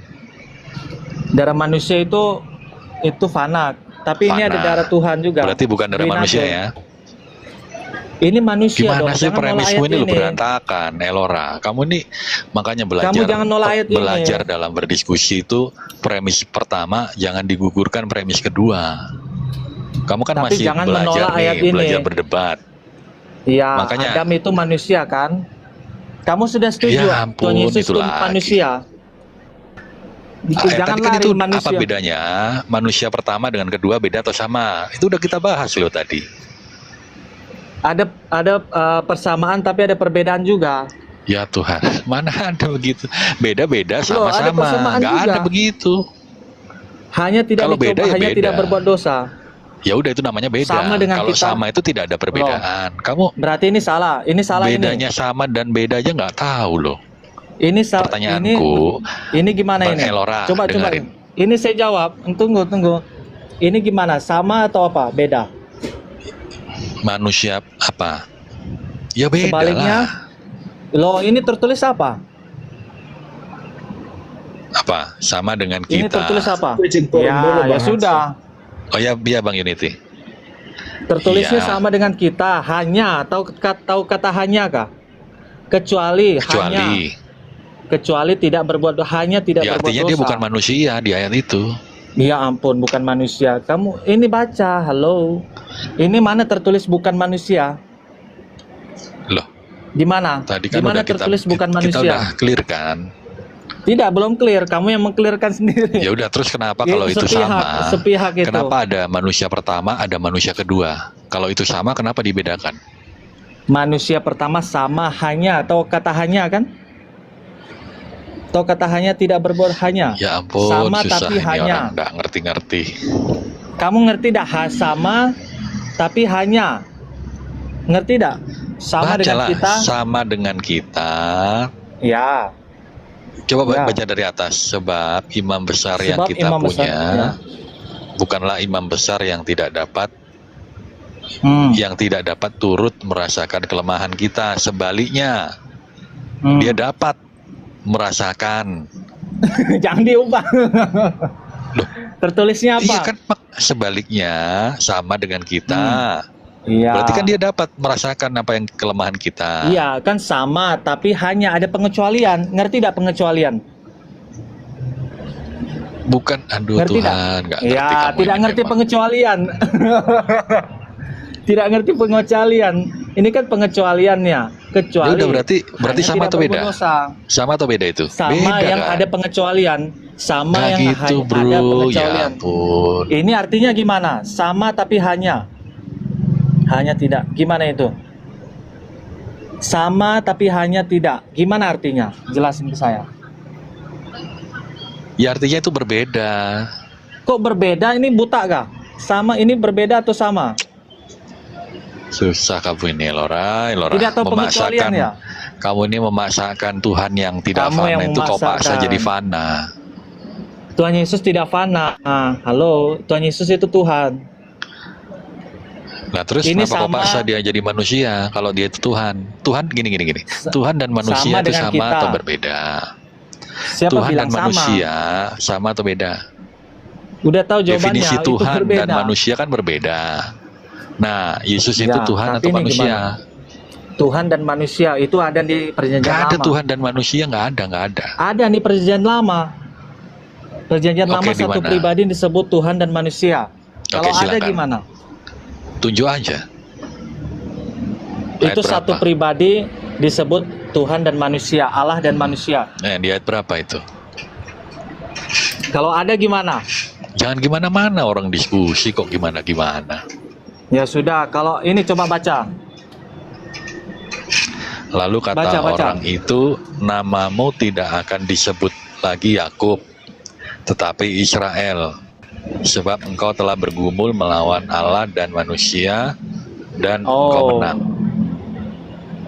Darah manusia itu fana, tapi ini Fana. ada darah Tuhan juga. Berarti bukan darah manusia ya? Ini manusia Gimana dong. sih Jangan nolak premismu ayat ini lo berantakan, Elora? Kamu nih makanya belajar. Kamu jangan nolak ayat ini. Belajar dalam berdiskusi itu premis pertama jangan digugurkan premis kedua. Kamu kan Tapi masih jangan belajar menolak nih, ayat ini. belajar berdebat. Iya, Makanya- Adam itu manusia kan? Kamu sudah setuju? Ya ampun, Tuhan Yesus itu itu lagi. manusia. Jangan Tadi kan lari itu manusia. apa bedanya? Manusia pertama dengan kedua beda atau sama? Itu udah kita bahas loh tadi. Ada persamaan tapi ada perbedaan juga. Ya Tuhan, mana ada begitu? Beda-beda Loh, ada sama-sama. persamaan Nggak juga. ada begitu. Hanya tidak Kalau beda ya hanya beda. tidak berbuat dosa. Ya udah itu namanya beda. Sama dengan Kalau kita. sama itu tidak ada perbedaan. Kamu Berarti ini salah. Ini salah bedanya ini. sama dan beda aja nggak tahu loh. Ini salah. Pertanyaanku, Ini gimana Bang ini? Elora, Coba. dengerin. Ini saya jawab. Tunggu. Ini gimana? Sama atau apa? Beda. Manusia apa? Ya beda Sebaliknya, lah. loh ini tertulis apa? Apa? Sama dengan Ini kita. tertulis apa? Ya sudah. Oh ya, biar Bang Unity. Tertulisnya Iya. sama dengan kita. Hanya. Tahu kata hanya kah? Kecuali. Kecuali tidak berbuat dosa. Hanya tidak Ya berbuat artinya dosa. dia bukan manusia di ayat itu. Ya ampun, bukan manusia. Kamu ini baca. Halo. Ini mana tertulis bukan manusia? Loh, Di mana? tadi Di kan mana udah kita tertulis bukan kita manusia? udah clear kan? Tidak, belum clear. Kamu yang meng-clearkan sendiri. Ya udah, terus kenapa Ya, kalau itu sama? sepihak itu. Kenapa ada manusia pertama, ada manusia kedua? Kalau itu sama, kenapa dibedakan? Manusia pertama sama hanya atau kata hanya kan? Atau kata hanya tidak berbuat hanya. Ya ampun, Sama susah tapi ini hanya. orang nggak ngerti-ngerti. Kamu ngerti dah sama tapi hanya. Ngerti dah? Sama dengan Bacalah, kita. sama dengan kita. Ya. Coba Ya. baca dari atas. Sebab imam besar yang Sebab kita imam besar, punya ya. bukanlah imam besar yang tidak dapat turut merasakan kelemahan kita. Sebaliknya, dia dapat merasakan. Jangan diubah. Tertulisnya apa? Iya kan, sebaliknya sama dengan kita. Iya. Berarti kan dia dapat merasakan apa yang kelemahan kita. Iya, kan sama tapi hanya ada pengecualian. Ngerti tidak pengecualian? Bukan, aduh Ngerti Tuhan, nggak ngerti Ya, kamu tidak ini ngerti memang. pengecualian. Tidak ngerti pengecualian. Ini kan pengecualiannya. Kecuali. Ya udah berarti sama atau beda? Sama atau beda itu? Sama beda, yang kan? ada pengecualian, sama Nggak yang gitu, ada bro. pengecualian. Ya ampun. Ini artinya gimana? Sama tapi hanya tidak. Gimana itu? Sama tapi hanya tidak. Gimana artinya? Jelasin ke saya. Ya artinya itu berbeda. Kok berbeda? Ini buta kah? Sama ini berbeda atau sama? Susah kamu ini, Lora. Tidak tahu pengecualian ya? Kamu ini memaksakan Tuhan yang tidak Kamu fana yang itu kau paksa memaksakan. jadi fana. Tuhan Yesus tidak fana. Halo, Tuhan Yesus itu Tuhan. Nah terus Ini kenapa kau sama- paksa dia jadi manusia kalau dia itu Tuhan? Tuhan gini. Tuhan dan manusia Sama itu dengan sama kita. atau berbeda? Siapa Tuhan bilang dan manusia sama atau beda? Udah tahu jawabannya. Definisi itu Tuhan berbeda. dan manusia kan berbeda. Nah, Yesus itu Ya, Tuhan tapi atau ini manusia? Tuhan dan manusia itu ada di perjanjian Gak ada lama. Tuhan dan manusia, nggak ada. Ada nih perjanjian lama. Perjanjian Oke, lama di satu mana? pribadi disebut Tuhan dan manusia. Kalau Oke, ada silakan. gimana? Tunjuk aja. Itu Ayat satu berapa? pribadi disebut Tuhan dan manusia, Allah dan manusia. Di ayat berapa itu? Kalau ada gimana? Jangan gimana-mana orang diskusi kok gimana-gimana. Ya sudah, kalau ini coba baca. Lalu kata Baca. orang itu, namamu tidak akan disebut lagi Yakub, tetapi Israel, sebab engkau telah bergumul melawan Allah dan manusia, dan engkau menang.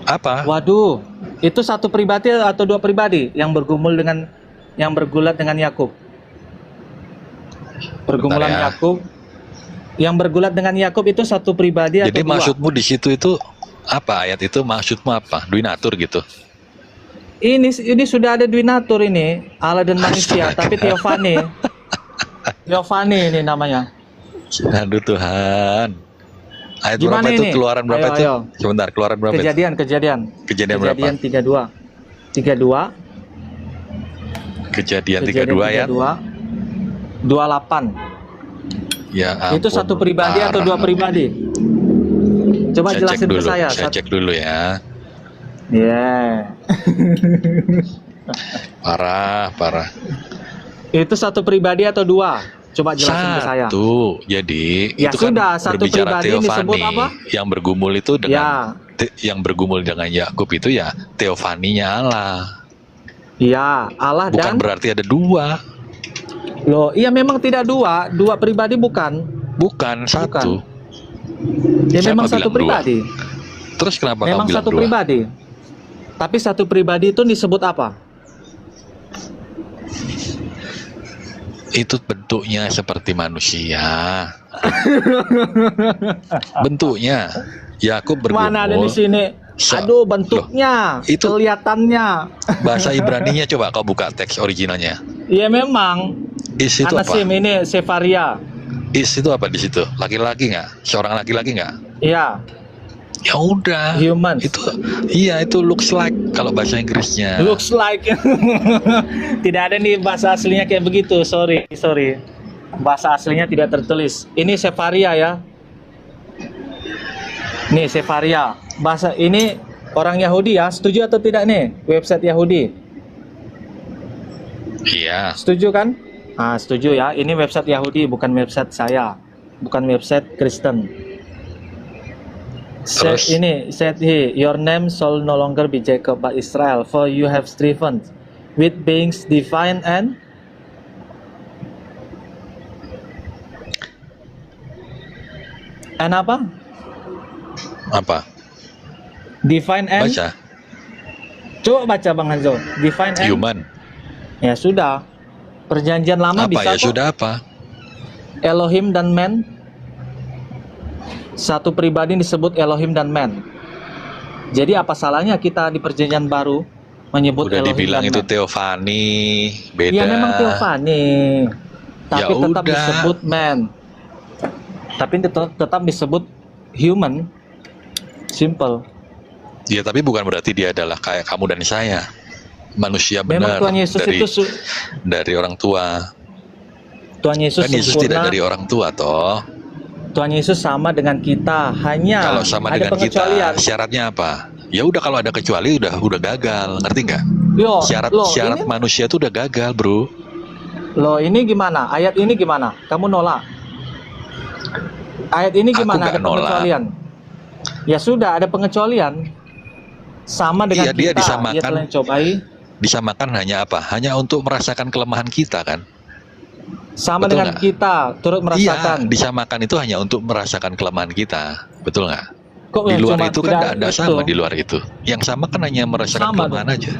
Apa? Waduh, itu satu pribadi atau dua pribadi yang bergumul dengan yang bergulat dengan Yakub? Pergumulan Bentar ya. Yakub. Yang bergulat dengan Yakub itu satu pribadi atau Jadi dua? maksudmu di situ itu apa? Ayat itu maksudmu apa? Duinatur gitu? Ini sudah ada Dwinatur ini, Allah dan manusia, tapi Teofani. Teofani ini namanya. Aduh Tuhan. Ayat Gimana berapa itu? ini? Keluaran berapa Ayo, itu? ayo. Sebentar, keluaran berapa itu? Kejadian. Kejadian berapa? 32. Kejadian 32 ya? 28. Ya Itu ampun, satu pribadi atau dua parah. pribadi? Coba Saya cek jelasin dulu, ke saya. saya cek dulu ya. Yeah. Parah. Itu satu pribadi atau dua? Coba jelasin ke saya. Satu. Jadi Ya itu sudah, kan satu berbicara pribadi disebut Teofani. apa? Yang bergumul itu dengan Ya. yang bergumul dengan Yakub itu ya Teofaninya Allah. Iya, Allah Bukan dan berarti ada dua. loh, iya memang tidak dua pribadi bukan. Bukan satu. Ya Siapa memang satu bilang dua? pribadi. Terus kenapa Memang kamu bilang satu dua? pribadi. Tapi satu pribadi itu disebut apa? Itu bentuknya seperti manusia. Bentuknya Yakub bergumul. Mana ada di sini? Aduh, bentuknya, itu- kelihatannya. Bahasa Ibraninya coba kau buka teks originalnya. Iya memang. Is itu apa? Anasim ini Sefaria. Is itu apa di situ? Laki-laki nggak? Seorang laki-laki nggak? Iya. Ya udah. Human. Itu iya itu looks like kalau bahasa Inggrisnya. Looks like. Tidak ada nih bahasa aslinya kayak begitu. Sorry. Bahasa aslinya tidak tertulis. Ini Sefaria ya. Nih Sefaria. Bahasa ini orang Yahudi ya. Setuju atau tidak nih? Website Yahudi. Iya. Setuju kan? Ah, setuju ya. Ini website Yahudi, bukan website saya. Bukan website Kristen. Terus? Said he, your name shall no longer be Jacob but Israel, for you have striven with beings divine and apa? Apa? Divine and Baca. Coba baca Bang Hanzo. Divine and Human. Ya sudah. Perjanjian lama Apa bisa ya kok. sudah apa? Elohim dan man. Satu pribadi disebut Elohim dan man. Jadi apa salahnya kita di perjanjian baru menyebut Udah Elohim dibilang dan itu man? Teofani, beda. Ya memang Teofani. Tapi Ya tetap udah. disebut man. Tapi tetap disebut human. Simple. Ya tapi bukan berarti dia adalah kayak kamu dan saya. Manusia Memang benar Tuhan Yesus dari itu dari orang tua. Tuhan Yesus Kan Yesus sempurna. tidak dari orang tua toh. Tuhan Yesus sama dengan kita, hanya Kalau sama ada dengan kita, pengecualian. syaratnya apa? Ya udah, kalau ada kecuali udah gagal, ngerti nggak? Loh, Syarat loh, syarat ini, manusia tuh udah gagal, bro. loh, ini gimana? Ayat ini gimana? Kamu nolak? Ayat ini Aku gimana? nggak Ada nolak. pengecualian? Ya sudah, ada pengecualian. Sama dengan Iya, dia kita. disamakan. Ia telah cobai. Disamakan hanya apa? Hanya untuk merasakan kelemahan kita kan? Sama Betul dengan nggak? kita, turut merasakan. Iya, disamakan itu hanya untuk merasakan kelemahan kita, betul nggak? Kok Di yang luar cuma itu kan tidak nggak ada itu? sama di luar itu. Yang sama kan hanya merasakan Sama kelemahan aja.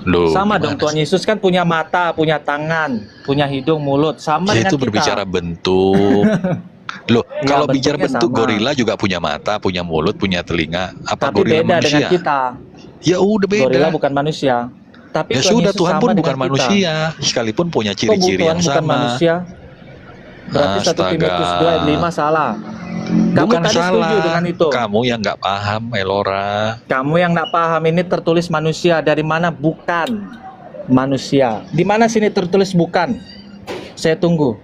Loh, Sama gimana dong, Tuhan sih? Yesus kan punya mata, punya tangan, punya hidung, mulut. Sama Ya, dengan itu kita. berbicara bentuk. Loh, Ya, kalau bicara bentuknya bentuk, sama. gorila juga punya mata, punya mulut, punya telinga. Apa Tapi gorila beda dengan manusia? kita. Ya udah beda. Gorila bukan manusia. Tapi Ya Tuhan sudah, Yesus Tuhan sama pun dengan bukan kita. manusia, sekalipun punya Kok ciri-ciri Tuhan yang bukan sama. manusia? Berarti 1 Astaga. Timotius 2 ayat 5 salah. Kamu Bukan tadi setuju salah. dengan itu. Kamu yang nggak paham, Elora. Kamu yang nggak paham, ini tertulis manusia. Dari mana? Bukan manusia. Di mana sini tertulis bukan? Saya tunggu.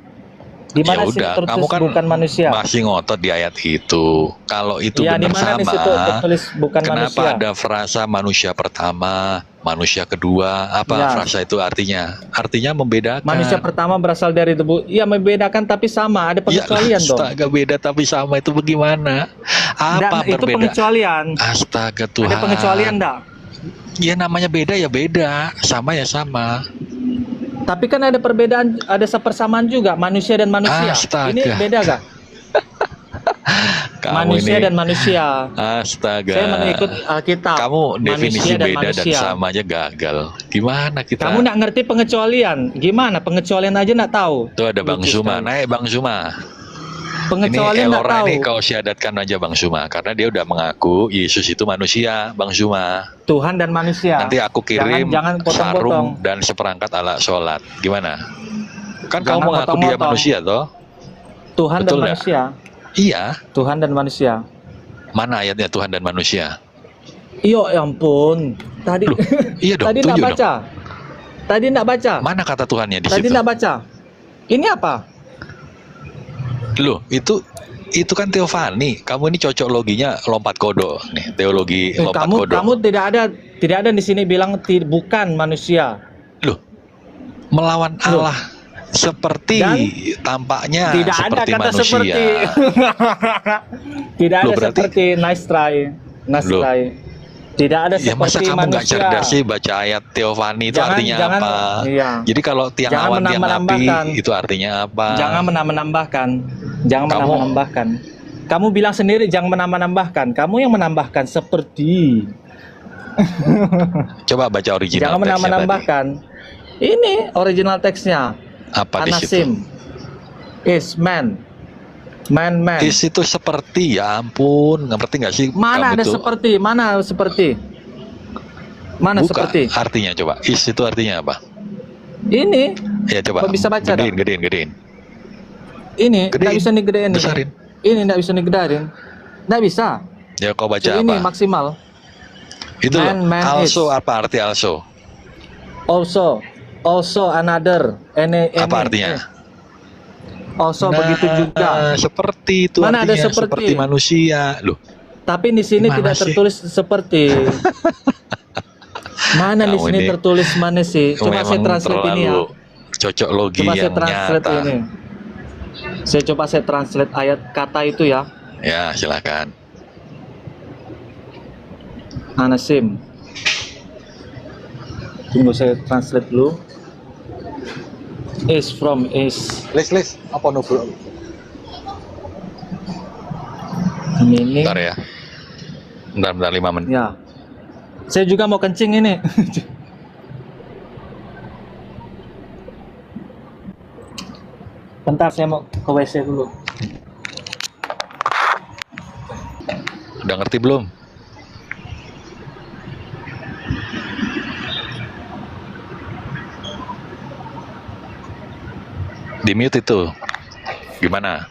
Di Ya mana sini udah, tertulis kamu kan bukan manusia? masih ngotot di ayat itu. Kalau itu Iya, di benar mana di sama, situ tertulis bukan kenapa manusia? ada frasa manusia pertama, manusia kedua? Apa Ya. frasa itu artinya? Artinya membedakan. Manusia pertama berasal dari debu. Iya, membedakan tapi sama. Ada Ya, pengecualian dong. astaga, beda tapi sama itu bagaimana? Apa Dan itu berbeda? pengecualian. Astaga Tuhan. Ada pengecualian enggak? Ya namanya beda ya beda, sama ya sama. Tapi kan ada perbedaan, ada persamaan juga manusia dan manusia. Astaga. Ini beda gak? Kamu Manusia ini, dan manusia. astaga. Saya mengikut Alkitab. Kamu definisi Manusia dan beda dan manusia. sama aja gagal. Gimana kita? Kamu nggak ngerti pengecualian? Gimana pengecualian aja nggak tahu? Tuh ada Bang Lucu Suma, sekali. naik Bang Suma. Pengecualian Ini nggak Elora tahu. ini kau syadatkan aja Bang Suma, karena dia udah mengaku Yesus itu manusia, Bang Suma. Tuhan dan manusia. Nanti aku kirim Jangan potong-potong. sarung dan seperangkat alat sholat. Gimana? Kan Jangan kau mengaku dia potong-potong. manusia toh? Tuhan Betul dan nggak? manusia. Iya. Tuhan dan manusia. Mana ayatnya Tuhan dan manusia? Iyo, ya ampun. Tadi, Iya dong, tadi nggak tunjuk dong. baca. Tadi nggak baca. Mana kata Tuhannya di Tadi situ? nggak baca. Ini apa? Loh, itu kan teofani. Kamu ini cocok loginya lompat kodok nih, teologi lompat kodok. Kamu tidak ada di sini bilang bukan manusia. Loh, melawan Allah seperti Dan tampaknya tidak ada seperti kata manusia. seperti. Tidak ada Loh, berarti- seperti nice try. Nice Loh. try. Tidak ada Ya masa seperti kamu nggak manusia. cerdas sih baca ayat teofani itu Jangan- artinya jangan- apa? iya. Jadi kalau tiang Jangan awan tiang api menambah-nambahkan. itu artinya apa? Jangan menambahkan. Jangan Kamu- menambahkan. Kamu bilang sendiri jangan menambahkan. Kamu yang menambahkan seperti. Coba baca original Jangan teksnya tadi. menambahkan. Ini original teksnya. Apa di situ? Anasim is man. Man. Is itu seperti, ya ampun, ngerti nggak sih? Mana kamu ada tuh? seperti? Mana seperti? Mana Buka seperti? artinya coba. Is itu artinya apa? Ini. Ya coba. Kok bisa baca, Gedein. Ini Gedein. nggak bisa digedein. Besarin. Ini nggak bisa digedein. Nggak bisa. Ya kau baca Ini apa? maksimal. Itu man also is. apa arti also? Also another. Apa artinya? Also Nah, begitu juga. seperti itu Mana ada artinya, seperti? manusia. Loh, Tapi di sini Gimana tidak sih? tertulis seperti. Mana di Kamu sini ini tertulis mana sih? Coba saya memang translate ini ya. terlalu cocok logi Coba saya yang translate nyata. ini. Saya coba saya translate ayat kata itu ya. Ya, silakan. Anasim. Tunggu saya translate dulu. Is from is. Les, apa no bro? Meaning. Bentar ya. Bentar 5 menit. Ya. Saya juga mau kencing ini. Bentar saya mau ke WC dulu. Udah ngerti belum? Di mute itu. Gimana?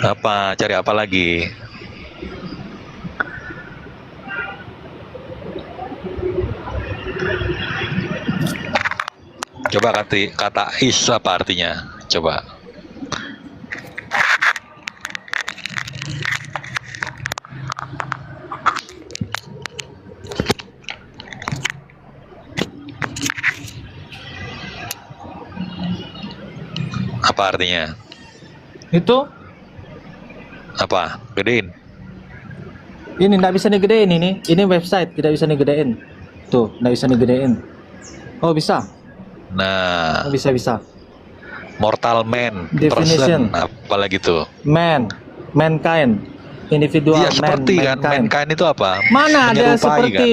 Apa? Cari apa lagi? Coba kata is apa artinya? Coba. Apa artinya? Itu Apa? Gedein. ini nggak bisa digedein ini website tidak bisa digedein. Tuh, nggak bisa digedein. Oh bisa? Nah, Oh, bisa. mortal man, Definition. person, apalagi tuh. Man, mankind, individual, Iya seperti kan, mankind. mankind itu apa? Mana ada Menyerupai seperti kan?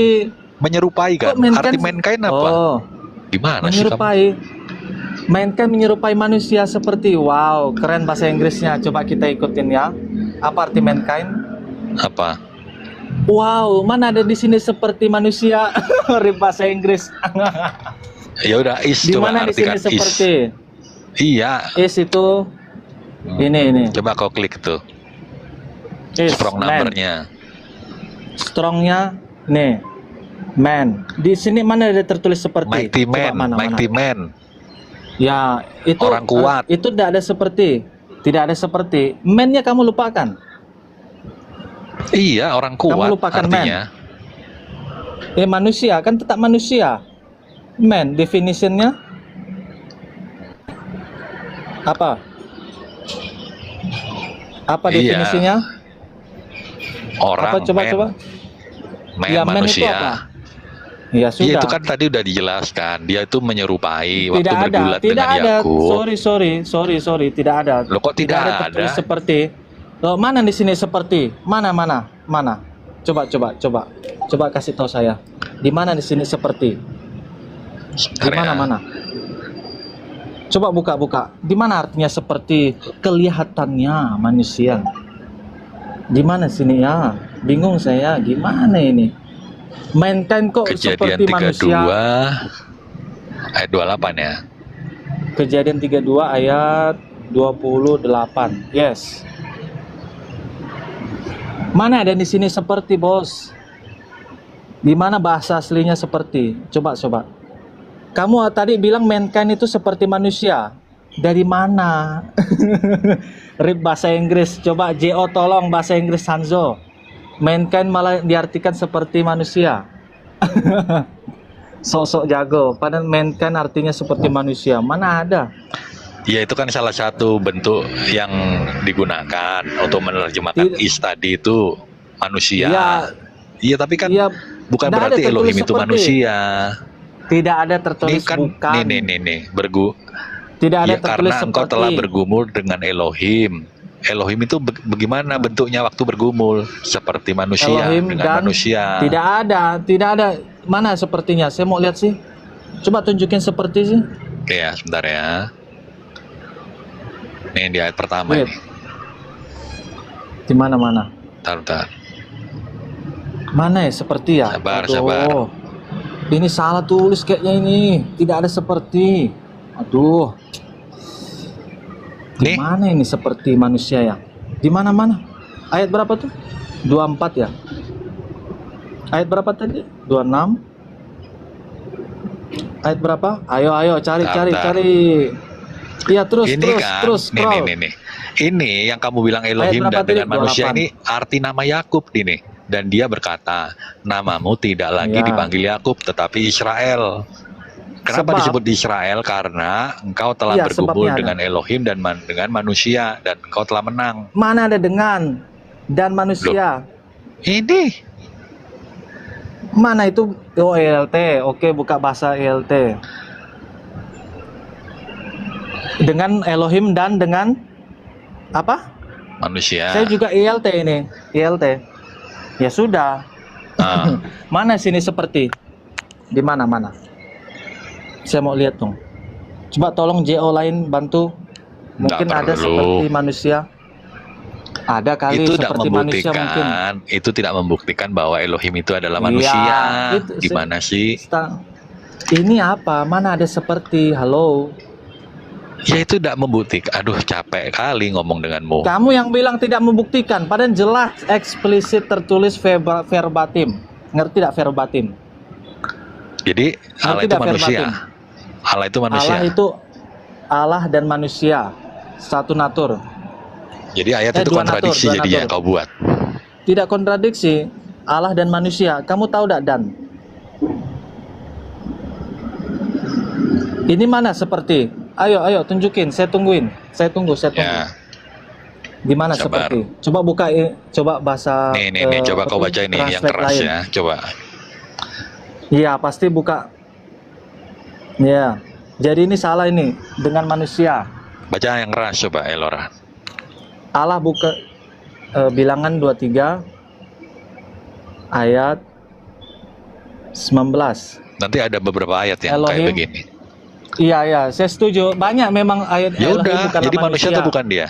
Menyerupai kan? Kok mankind- Arti mankind apa? Oh, Gimana sih kamu? menyerupai. Mankind menyerupai manusia seperti, wow, keren bahasa Inggrisnya. Coba kita ikutin ya. Apa arti mankind? Apa? Wow, mana ada di sini seperti manusia? Rip bahasa Inggris. Ya udah is, Di coba mana di sini artikan is. seperti? Iya, Is itu ini. coba kau klik tuh. Is, Strong man. numbernya. Strongnya nih, man. Di sini mana ada tertulis seperti? Mighty Coba man, mana? mighty man. Ya, itu Orang kuat. itu tidak ada seperti. Tidak ada seperti. Man-nya kamu lupakan. Iya, orang kuat lupakan artinya. Manusia kan tetap manusia. Man, definitionnya apa? Apa Iya. definisinya? Orang Apa coba man, coba? man Ya, man itu manusia. apa? Ya Iya sudah. itu kan tadi udah dijelaskan. Dia itu menyerupai waktu Tidak ada, bergulat tidak dengan ada. Yakub. Sorry, tidak ada. Loh kok tidak ada tertulis ada? seperti. Loh, mana di sini seperti? Mana? Coba kasih tahu saya. Di mana di sini seperti? Di mana? Coba buka. Di mana artinya seperti kelihatannya manusia? Di mana sini ya? Bingung saya. Gimana ini? Mankind kok Kejadian seperti 32 manusia? ayat 28 ya. Kejadian 32 ayat 28. Yes. Mana ada di sini seperti, Bos? Di mana bahasa aslinya seperti? Coba. Kamu tadi bilang mankind itu seperti manusia. Dari mana? Rip bahasa Inggris. Coba JO tolong bahasa Inggris Hanzo. Mankind malah diartikan seperti manusia. Sok-sok jago. Padahal mankind artinya seperti manusia. Mana ada? Ya itu kan salah satu bentuk yang digunakan untuk menerjemahkan is tadi itu manusia. Iya. Iya tapi kan bukan Nggak ada berarti tertulis Elohim itu seperti. manusia. Tidak ada Ini tertulis kan bukan. nih Tidak ada ya, tertulis karena engkau seperti. telah bergumul dengan Elohim. Elohim itu bagaimana bentuknya waktu bergumul? Seperti manusia Elohim dengan dan manusia. Tidak ada. Mana sepertinya? Saya mau lihat sih. Coba tunjukin seperti sih. Ya sebentar ya. Nih di ayat pertama Lihat. ini. Di mana? Bentar. Mana ya seperti ya? Sabar. Ini salah tulis kayaknya ini. Tidak ada seperti. Aduh. Di mana ini seperti manusia ya? Di mana? Ayat berapa tuh? 24 ya? Ayat berapa tadi? 26. Ayat berapa? Ayo cari. Iya terus Ini kan, scroll. nih. Ini yang kamu bilang Elohim Ayat berapa dan dengan tadi? manusia 28. ini arti nama Yakub nih. Dan dia berkata, namamu tidak lagi Ya. dipanggil Yakub tetapi Israel. Kenapa Sebab- disebut Israel? Karena engkau telah Iya, bergumul sebabnya ada. dengan Elohim dan dengan manusia dan engkau telah menang. Mana ada dengan dan manusia? Ini Mana itu? Oh ELT. Oke, buka bahasa ELT. Dengan Elohim dan dengan apa? manusia. Saya juga ELT ini. ELT. Ya sudah. Ah, Mana sini seperti? Di mana? Saya mau lihat dong. Coba tolong JO lain bantu. Mungkin Nggak ada perlu. seperti manusia. Ada kali itu tidak seperti manusia mungkin. itu tidak membuktikan bahwa Elohim itu adalah Iya, manusia. itu- Gimana sih? Ini apa? Mana ada seperti? Halo. Ya itu tidak membuktikan. Aduh capek kali ngomong denganmu. Kamu yang bilang tidak membuktikan, padahal jelas eksplisit tertulis verbatim. Ngerti tidak verbatim? Jadi Allah Ngerti itu tidak manusia. verbatim? Allah itu manusia. Allah itu Allah dan manusia, satu natur. Jadi ayat itu dua kontradiksi natur, dua jadinya natur. kau buat. Tidak kontradiksi, Allah dan manusia. Kamu tahu tak, Dan? Ini mana seperti? Ayo tunjukin, saya tungguin. Saya tunggu. Ya, Gimana sabar. seperti? Coba buka, coba bahasa. Nih, coba kau baca ini yang translate keras lain. ya, coba. Iya, pasti buka. Ya. Jadi ini salah ini dengan manusia. Baca yang keras coba, Elora. Allah buka Bilangan 23 ayat 19. Nanti ada beberapa ayat yang kayak Elohim. begini. Iya, saya setuju. Banyak memang ayat Ya Elohim udah, bukanlah jadi manusia itu bukan dia.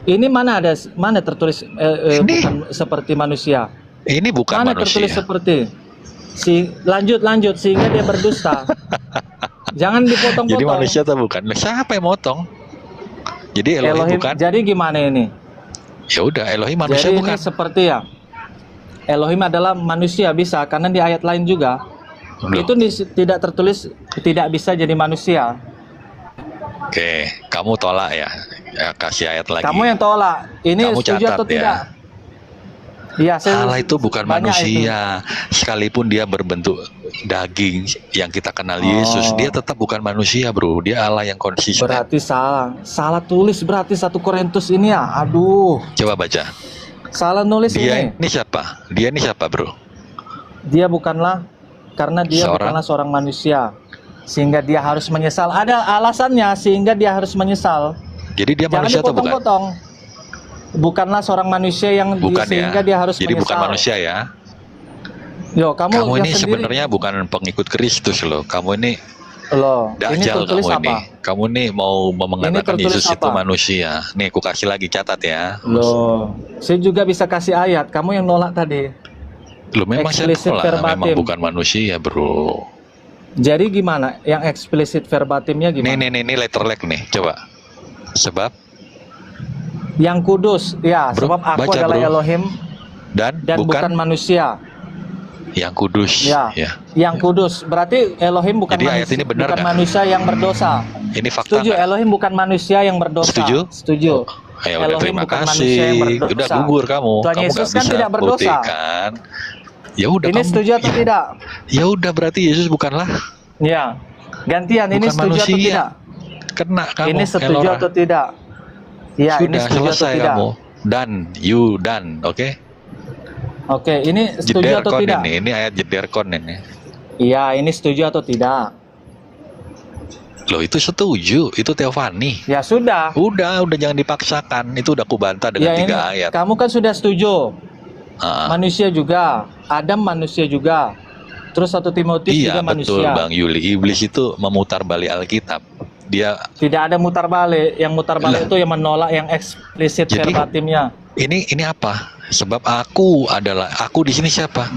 Ini mana tertulis bukan seperti manusia? Ini bukan Mana manusia. tertulis seperti? Lanjut sehingga dia berdusta. Jangan dipotong-potong. Jadi manusia atau bukan? Lah, siapa yang motong? Jadi Elohim bukan? Jadi gimana ini? Ya udah, Elohim manusia Jadi bukan. ini seperti ya. Elohim adalah manusia bisa karena di ayat lain juga. Loh. Itu tidak tertulis tidak bisa jadi manusia. Oke, kamu tolak ya. Kasih ayat lagi. Kamu yang tolak. Ini Kamu setuju catat atau ya. tidak? Iya, Allah itu bukan banyak manusia. Sekalipun dia berbentuk daging yang kita kenal Yesus, dia tetap bukan manusia, bro. Dia Allah yang konsisten. Berarti salah tulis berarti 1 Korintus ini ya. Aduh, Coba baca. salah nulis Dia ini. ini siapa? Dia ini siapa, bro? Dia bukanlah karena dia bukanlah seorang manusia. Sehingga dia harus menyesal. Ada alasannya sehingga dia harus menyesal. Jadi dia Jangan manusia atau bukan? dipotong-potong. Bukanlah seorang manusia yang Bukan sehingga ya. dia harus Jadi menyesal. bukan manusia ya. Yo, kamu Kamu yang ini sendiri sebenarnya bukan pengikut Kristus loh. Kamu ini loh. Ini dajjal tertulis kamu apa? ini. Kamu ini mau mengatakan tertulis Yesus itu apa? manusia. Nih, aku kasih lagi, catat ya. Loh, saya juga bisa kasih ayat. Kamu yang nolak tadi. Lu memang saya Eksplisit tolak, memang verbatim. bukan manusia, bro. Jadi gimana? Yang eksplisit verbatimnya gimana? Nih, letter leg nih, coba. Sebab Yang kudus, ya, Bro, sebab aku baca, adalah bro. Elohim dan bukan manusia. yang kudus. Ya, yang kudus. Berarti Elohim bukan Jadi ayat manusia, ini benar bukan nggak? manusia yang berdosa. Ini fakta Setuju, nggak? Elohim bukan manusia yang berdosa. Setuju? Setuju. Ya udah, Elohim terima bukan manusia yang kasih. berdosa. Udah gugur kamu. Tuhan Kamu Yesus nggak kan bisa tidak berdosa. buktikan. Ya udah Ini kamu. setuju atau tidak? Ya udah, berarti Yesus bukanlah. Ya. Gantian, ini Bukan setuju atau manusia. tidak? Kena kamu. Ini setuju Elora. atau tidak? Ya, ini Sudah setuju atau selesai tidak? kamu. Dan you done, oke? Oke, ini setuju atau Jederkon tidak? ini ayat jederkon ini. Iya, ini setuju atau tidak? Loh, itu setuju, itu teofani. Ya sudah. Udah jangan dipaksakan. Itu udah kubantah dengan Ya, 3 ayat. kamu kan sudah setuju. Ah. Manusia juga, Adam manusia juga. Terus 1 Timotius Iya juga betul manusia. Bang Yuli. Iblis itu memutar balik Alkitab. Dia Tidak ada mutar balik. Yang mutar balik itu yang menolak yang eksplisit Jadi, verbatimnya. ini apa? Sebab aku di sini siapa?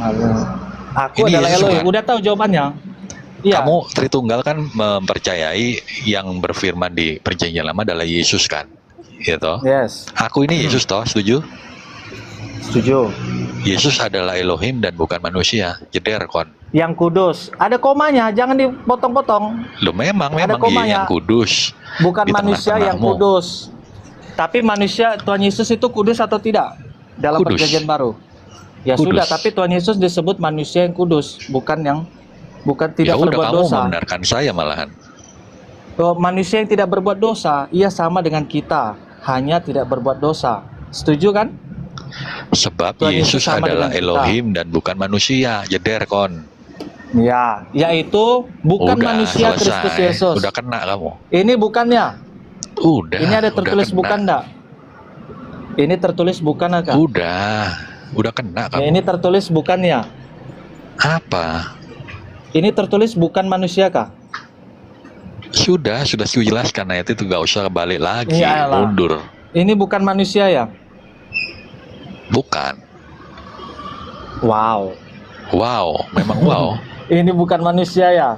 Aku Ini adalah Yesus Elohim. bukan? Udah tahu jawabannya? Iya. Kamu Tritunggal kan mempercayai yang berfirman di Perjanjian Lama adalah Yesus kan? Gitu. Yes. Aku ini Yesus toh, setuju? Setuju. Yesus adalah Elohim dan bukan manusia. Jederkon. Yang kudus. Ada komanya, jangan dipotong-potong. Lo memang Ada dia komanya. yang kudus. Bukan Di manusia yang tengah-tengahmu. kudus. Tapi manusia Tuhan Yesus itu kudus atau tidak? Dalam Kudus. Perjanjian Baru. Ya Kudus. sudah, tapi Tuhan Yesus disebut manusia yang kudus, bukan tidak Ya udah, berbuat kamu dosa. membenarkan saya malahan. Oh, manusia yang tidak berbuat dosa, ia sama dengan kita, hanya tidak berbuat dosa. Setuju kan? Sebab Tuhan Yesus Yesus sama adalah dengan kita. Elohim dan bukan manusia. Jederkon. Ya, yaitu bukan Udah manusia selesai. Kristus Yesus. Udah kena kamu. Ini bukannya. Udah. Ini ada udah tertulis kena. bukan enggak? Ini tertulis bukan enggak? Udah kena Ya, kamu. ini tertulis bukannya. Apa? Ini tertulis bukan manusia kah? Sudah aku jelaskan ayat itu, gak usah balik lagi, Iyalah. mundur. Ini bukan manusia ya? Bukan. Wow. Wow, memang wow. Ini bukan manusia ya?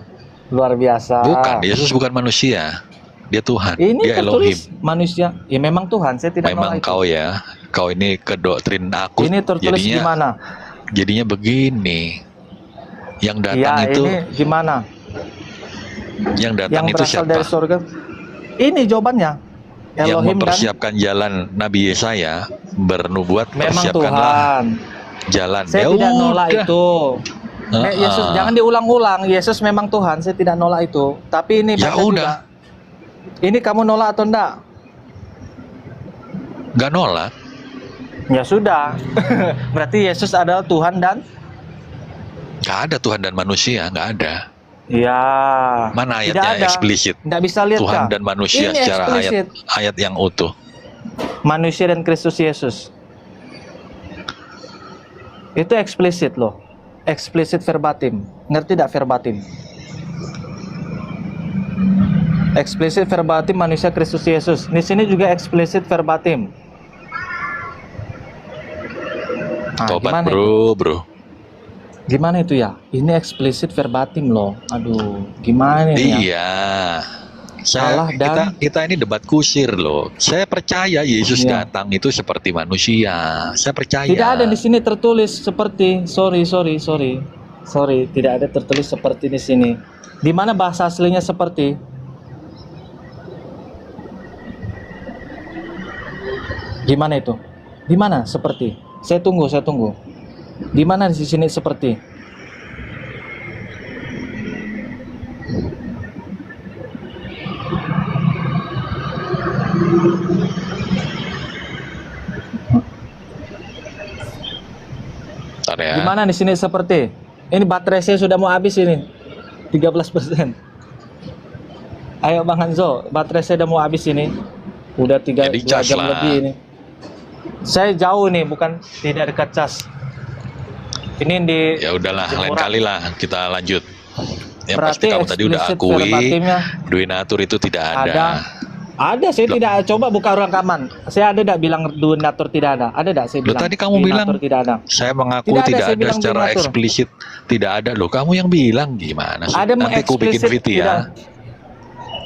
Luar biasa. Bukan, Yesus bukan manusia. Dia Tuhan, Ini dia Elohim. tertulis manusia. Ya memang Tuhan, saya tidak Memang nolak itu. kau ya, kau ini ke doktrin aku. Ini tertulis jadinya, gimana? Jadinya begini. Yang datang Ya, itu ini gimana? Yang datang yang itu berasal siapa? dari surga. Ini jawabannya. Yang Elohim dan mempersiapkan jalan Nabi Yesaya bernubuat, memang persiapkanlah Tuhan. jalan. Saya Ya tidak nolak udah. itu. Yesus jangan diulang-ulang. Yesus memang Tuhan. Saya tidak nolak itu. Tapi ini Ya baca juga. udah. Ini kamu nolak atau enggak? Gak nolak. Ya sudah. Berarti Yesus adalah Tuhan dan Gak ada Tuhan dan manusia, gak ada. ya. Mana Tidak ayatnya ada. eksplisit? Nggak bisa lihat Tuhan Kak. dan manusia Ini secara eksplisit. ayat yang utuh. Manusia dan Kristus Yesus. Itu eksplisit loh. Eksplisit verbatim. Ngerti tidak verbatim? Eksplisit verbatim manusia Kristus Yesus. Di sini juga eksplisit verbatim. Tobat gimana bro. Gimana itu ya? Ini eksplisit verbatim loh. Aduh, gimana ini ya? Iya. Salah dan kita ini debat kusir loh. Saya percaya Yesus Iya. datang itu seperti manusia. Saya percaya. Tidak ada di sini tertulis seperti. Sorry, tidak ada tertulis seperti di sini. Di mana bahasa aslinya seperti? Gimana itu? Di mana seperti? Saya tunggu. Di mana di sini seperti? Bentar ya. Di mana di sini seperti? Ini baterai saya sudah mau habis ini. 13%. Ayo Bang Hanzo, baterai saya udah mau habis ini. Udah 2 cas jam lah. lebih ini. Saya jauh nih, bukan tidak dekat cas. Ini di Ya udahlah, lain Jemuran. kali lah kita lanjut. Yang Berarti pasti kamu tadi udah eksplisit akui verbatimnya donatur itu tidak ada. Ada, saya tidak coba buka rekaman. Saya ada tidak bilang donatur tidak ada? Ada tidak saya Loh, bilang? tadi kamu donatur bilang tidak ada. Saya mengaku Tidak ada, tidak saya ada bilang secara donatur. eksplisit tidak ada. Loh, kamu yang bilang gimana sih? Ada Nanti aku bikin mengeksplisit video tidak. ya.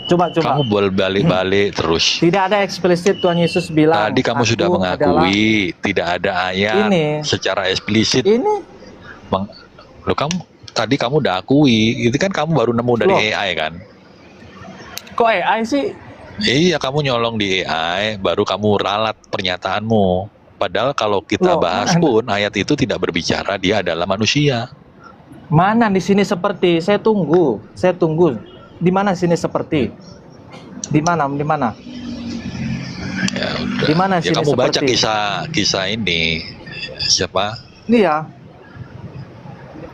Coba. Kamu boleh balik-balik terus. Tidak ada eksplisit Tuhan Yesus bilang. Tadi kamu sudah "Aku mengakui tidak ada ayat Ini. secara eksplisit. Ini Loh, kamu udah akui. Itu kan kamu baru nemu dari Loh. AI kan? Kok AI sih? Iya, kamu nyolong di AI, baru kamu ralat pernyataanmu. Padahal kalau kita Loh, bahas mana? pun ayat itu tidak berbicara dia adalah manusia. Mana di sini seperti? Saya tunggu. Di mana sini seperti? Di mana? Ya udah. Di mana Ya sini kamu baca seperti? kisah ini. Siapa? Iya.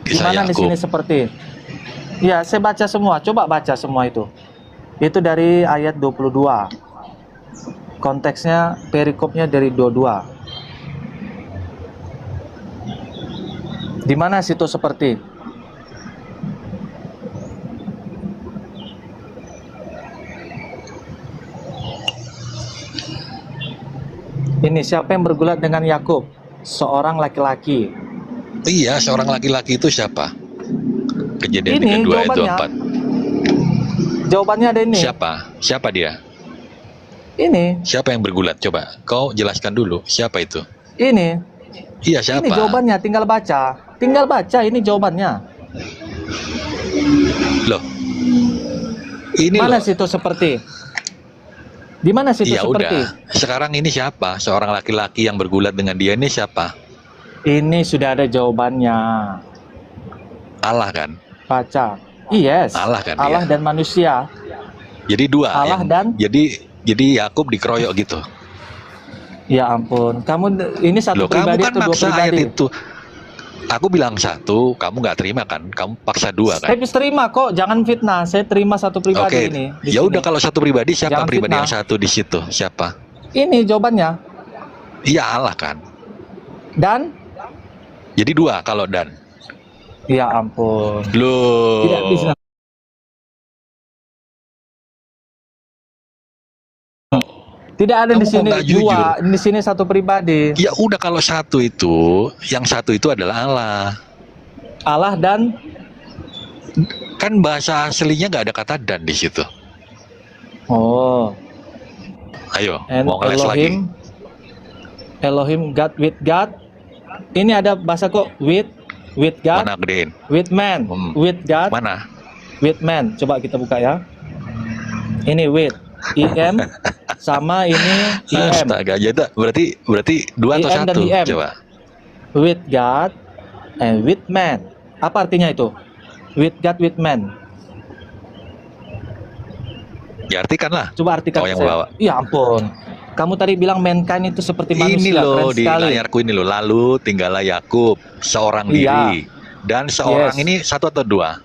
Di Kisah mana di Yakub. sini seperti? Iya, saya baca semua. Coba baca semua itu. Itu dari ayat 22. Konteksnya, perikopnya dari 22. Di mana situ seperti? Ini siapa yang bergulat dengan Yakub? Seorang laki-laki. Iya, seorang laki-laki itu siapa? Kejadian Ini 32 ayat jawabannya. 24. Jawabannya ada ini. Siapa dia? Ini. Siapa yang bergulat? Coba kau jelaskan dulu. Siapa itu? Ini. Iya, siapa? Ini jawabannya, tinggal baca. Ini jawabannya. Loh. Ini Mana loh. situ seperti? Di mana situ Ya seperti? udah. Sekarang ini siapa? Seorang laki-laki yang bergulat dengan dia ini siapa? Ini sudah ada jawabannya. Allah kan? Baca. Yes. Allah kan Allah dia? dan manusia. Jadi dua. Allah dan- Jadi Yakub dikeroyok gitu. Ya ampun. Kamu ini satu Loh, kamu pribadi kan atau dua maksa ayat pribadi? itu. Aku bilang satu, kamu nggak terima kan? Kamu paksa dua kan? Saya terima kok, jangan fitnah. Saya terima satu pribadi Oke. ini. di Ya sini. udah, kalau satu pribadi siapa Jangan pribadi fitnah. yang satu di situ? Siapa? Ini jawabannya. Iya, Allah kan. Dan? Jadi dua kalau dan. Ya ampun. Loh. Tidak bisa. Tidak ada Kamu di kok sini nggak jujur? dua, di sini satu pribadi. Ya udah, kalau satu itu, yang satu itu adalah Allah. Allah dan Kan bahasa aslinya nggak ada kata dan di situ. oh, Ayo, and mau ngeles lagi. Elohim God with God. Ini ada bahasa kok with God, Mana gedein? with man, with God. Mana? with man. Coba kita buka ya. Ini with IM sama ini IM. Astaga, jadi berarti dua atau IM dan satu? IM. Coba. With God and with man. Apa artinya itu? With God, with man. Ya artikan lah. Coba artikan. Kau yang saya. bawa. Ya ampun. Kamu tadi bilang mankind itu seperti manusia. Ini loh Keren di sekali. layarku ini loh. Lalu tinggallah Yakub seorang Iya. diri. Dan seorang Yes. ini satu atau dua?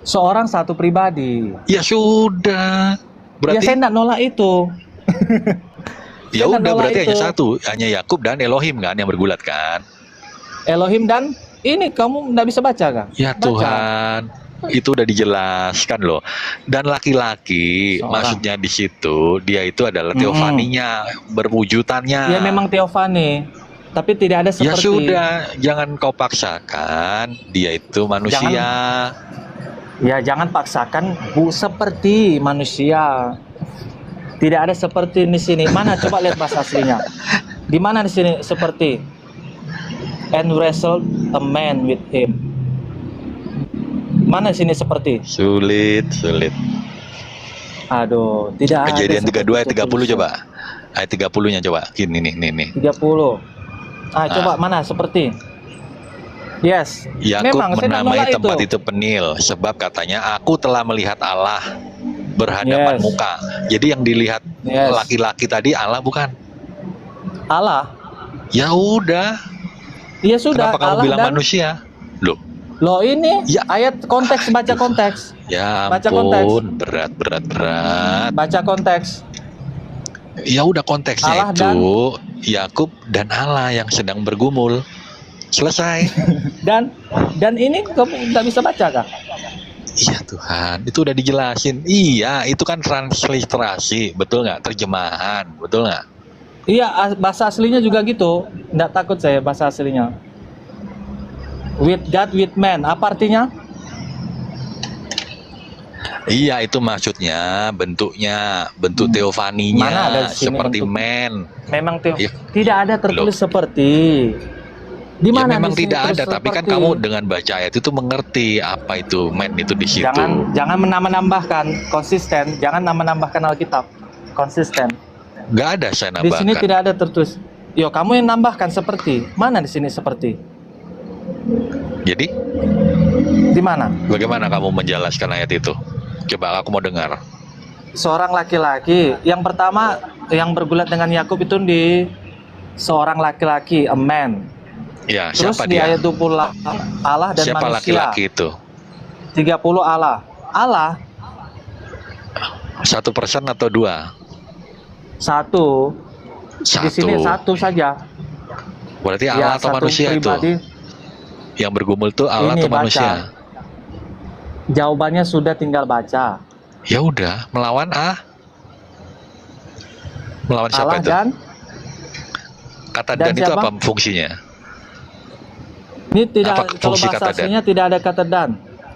Seorang satu pribadi. Ya sudah. Ya Berarti saya enggak nolak itu. ya saya udah nolak berarti itu. hanya satu, hanya Yakub dan Elohim kan yang bergulat kan? Elohim dan ini kamu enggak bisa baca kan? Ya Baca. Tuhan, itu udah dijelaskan loh. Dan laki-laki, Seorang. maksudnya di situ dia itu adalah teofaninya, berwujudannya. Ya memang teofani, tapi tidak ada Ya seperti. sudah, jangan kau paksakan dia itu manusia. Ya jangan paksakan seperti manusia. Tidak ada seperti di sini. Mana coba lihat bahasa aslinya. Di mana di sini seperti? And wrestled a man with him. Mana di sini seperti? Sulit. Aduh, tidak Kejadian ada 32 ayat seperti 30 itu. coba. Ayat 30-nya coba. Ini nih. 30. Coba mana seperti? Yes. Yakub Memang saya nggak menamai nolak tempat itu Penil sebab katanya aku telah melihat Allah berhadapan Yes. muka. Jadi yang dilihat Yes. laki-laki tadi Allah bukan? Allah. Ya udah. Ya sudah. Kenapa kamu Allah bilang dan manusia? Loh ini Ya. ayat konteks, baca konteks. Ya Baca konteks. ampun, berat. Baca konteks. Ya udah konteksnya Allah itu Yakub dan Allah yang sedang bergumul. Selesai. Dan ini kamu nggak bisa baca kah? Iya Tuhan, itu udah dijelasin. Iya, itu kan transliterasi, betul nggak? Terjemahan, betul nggak? Iya, bahasa aslinya juga gitu. Nggak takut saya bahasa aslinya. With God, with man. Apa artinya? Iya, itu maksudnya bentuknya, bentuk teofaninya Mana ada di sini seperti bentuk? man. Memang Ya. tidak ada tertulis seperti. Di Ya mana memang di sini tidak terus ada, tapi kan seperti? kamu dengan baca ayat itu mengerti apa itu man itu di situ. Jangan menambah-nambahkan, konsisten. Jangan nambah-nambahkan Alkitab. Konsisten. Nggak ada saya Di sini nambahkan. tidak ada tertulis. Yo, kamu yang nambahkan seperti. Mana di sini seperti? Jadi Di mana? bagaimana kamu menjelaskan ayat itu? Coba aku mau dengar. Seorang laki-laki. Yang pertama yang bergulat dengan Yakub itu di seorang laki-laki, a man. Ya, Terus siapa di dia? ayat 20 Allah dan Siapa manusia. laki-laki itu? 30 Allah. Allah Satu person atau dua? satu. Di sini Satu. satu saja. Berarti Ya, Allah atau satu manusia pribadi. itu? Yang bergumul tuh Allah Ini atau baca. manusia? Jawabannya sudah tinggal baca. Ya udah, melawan Melawan siapa Allah itu? dan Kata dan dan itu siapa? apa fungsinya? ini tidak, Apa kalau fungsi bahasa kata dan? aslinya tidak ada kata dan.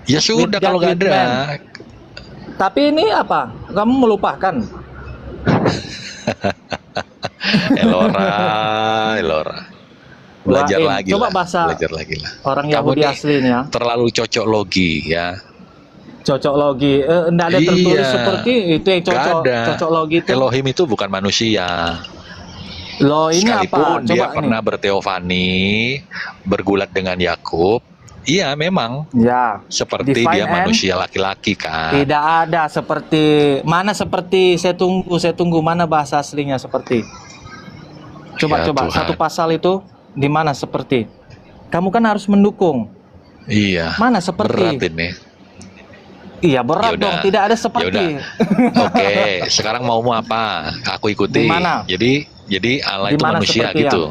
Ya sudah kalau nggak with ada. man. Tapi ini apa? Kamu melupakan. Elora. Belajar Doain. lagi Coba lah. bahasa Belajar lagi lah. Orang Kamu Yahudi nih aslinya. terlalu cocok logi ya. Cocok logi. Enggak ada tertulis Iya. seperti itu yang Nggak cocok. ada. Cocok logi itu. Elohim itu bukan manusia. Loh ini apa? Sekalipun dia Coba pernah ini. berteofani, bergulat dengan Yakub, iya memang Ya. seperti Divine dia and manusia laki-laki kan. Tidak ada seperti mana seperti saya tunggu mana bahasa aslinya seperti. Coba Ya coba Tuhan. satu pasal itu di mana seperti. Kamu kan harus mendukung. Iya. Mana seperti? Berat ini. Iya berat Yaudah. dong, tidak ada seperti. Oke, sekarang maumu apa? Aku ikuti. Di mana? Jadi Allah Di itu mana manusia seperti gitu.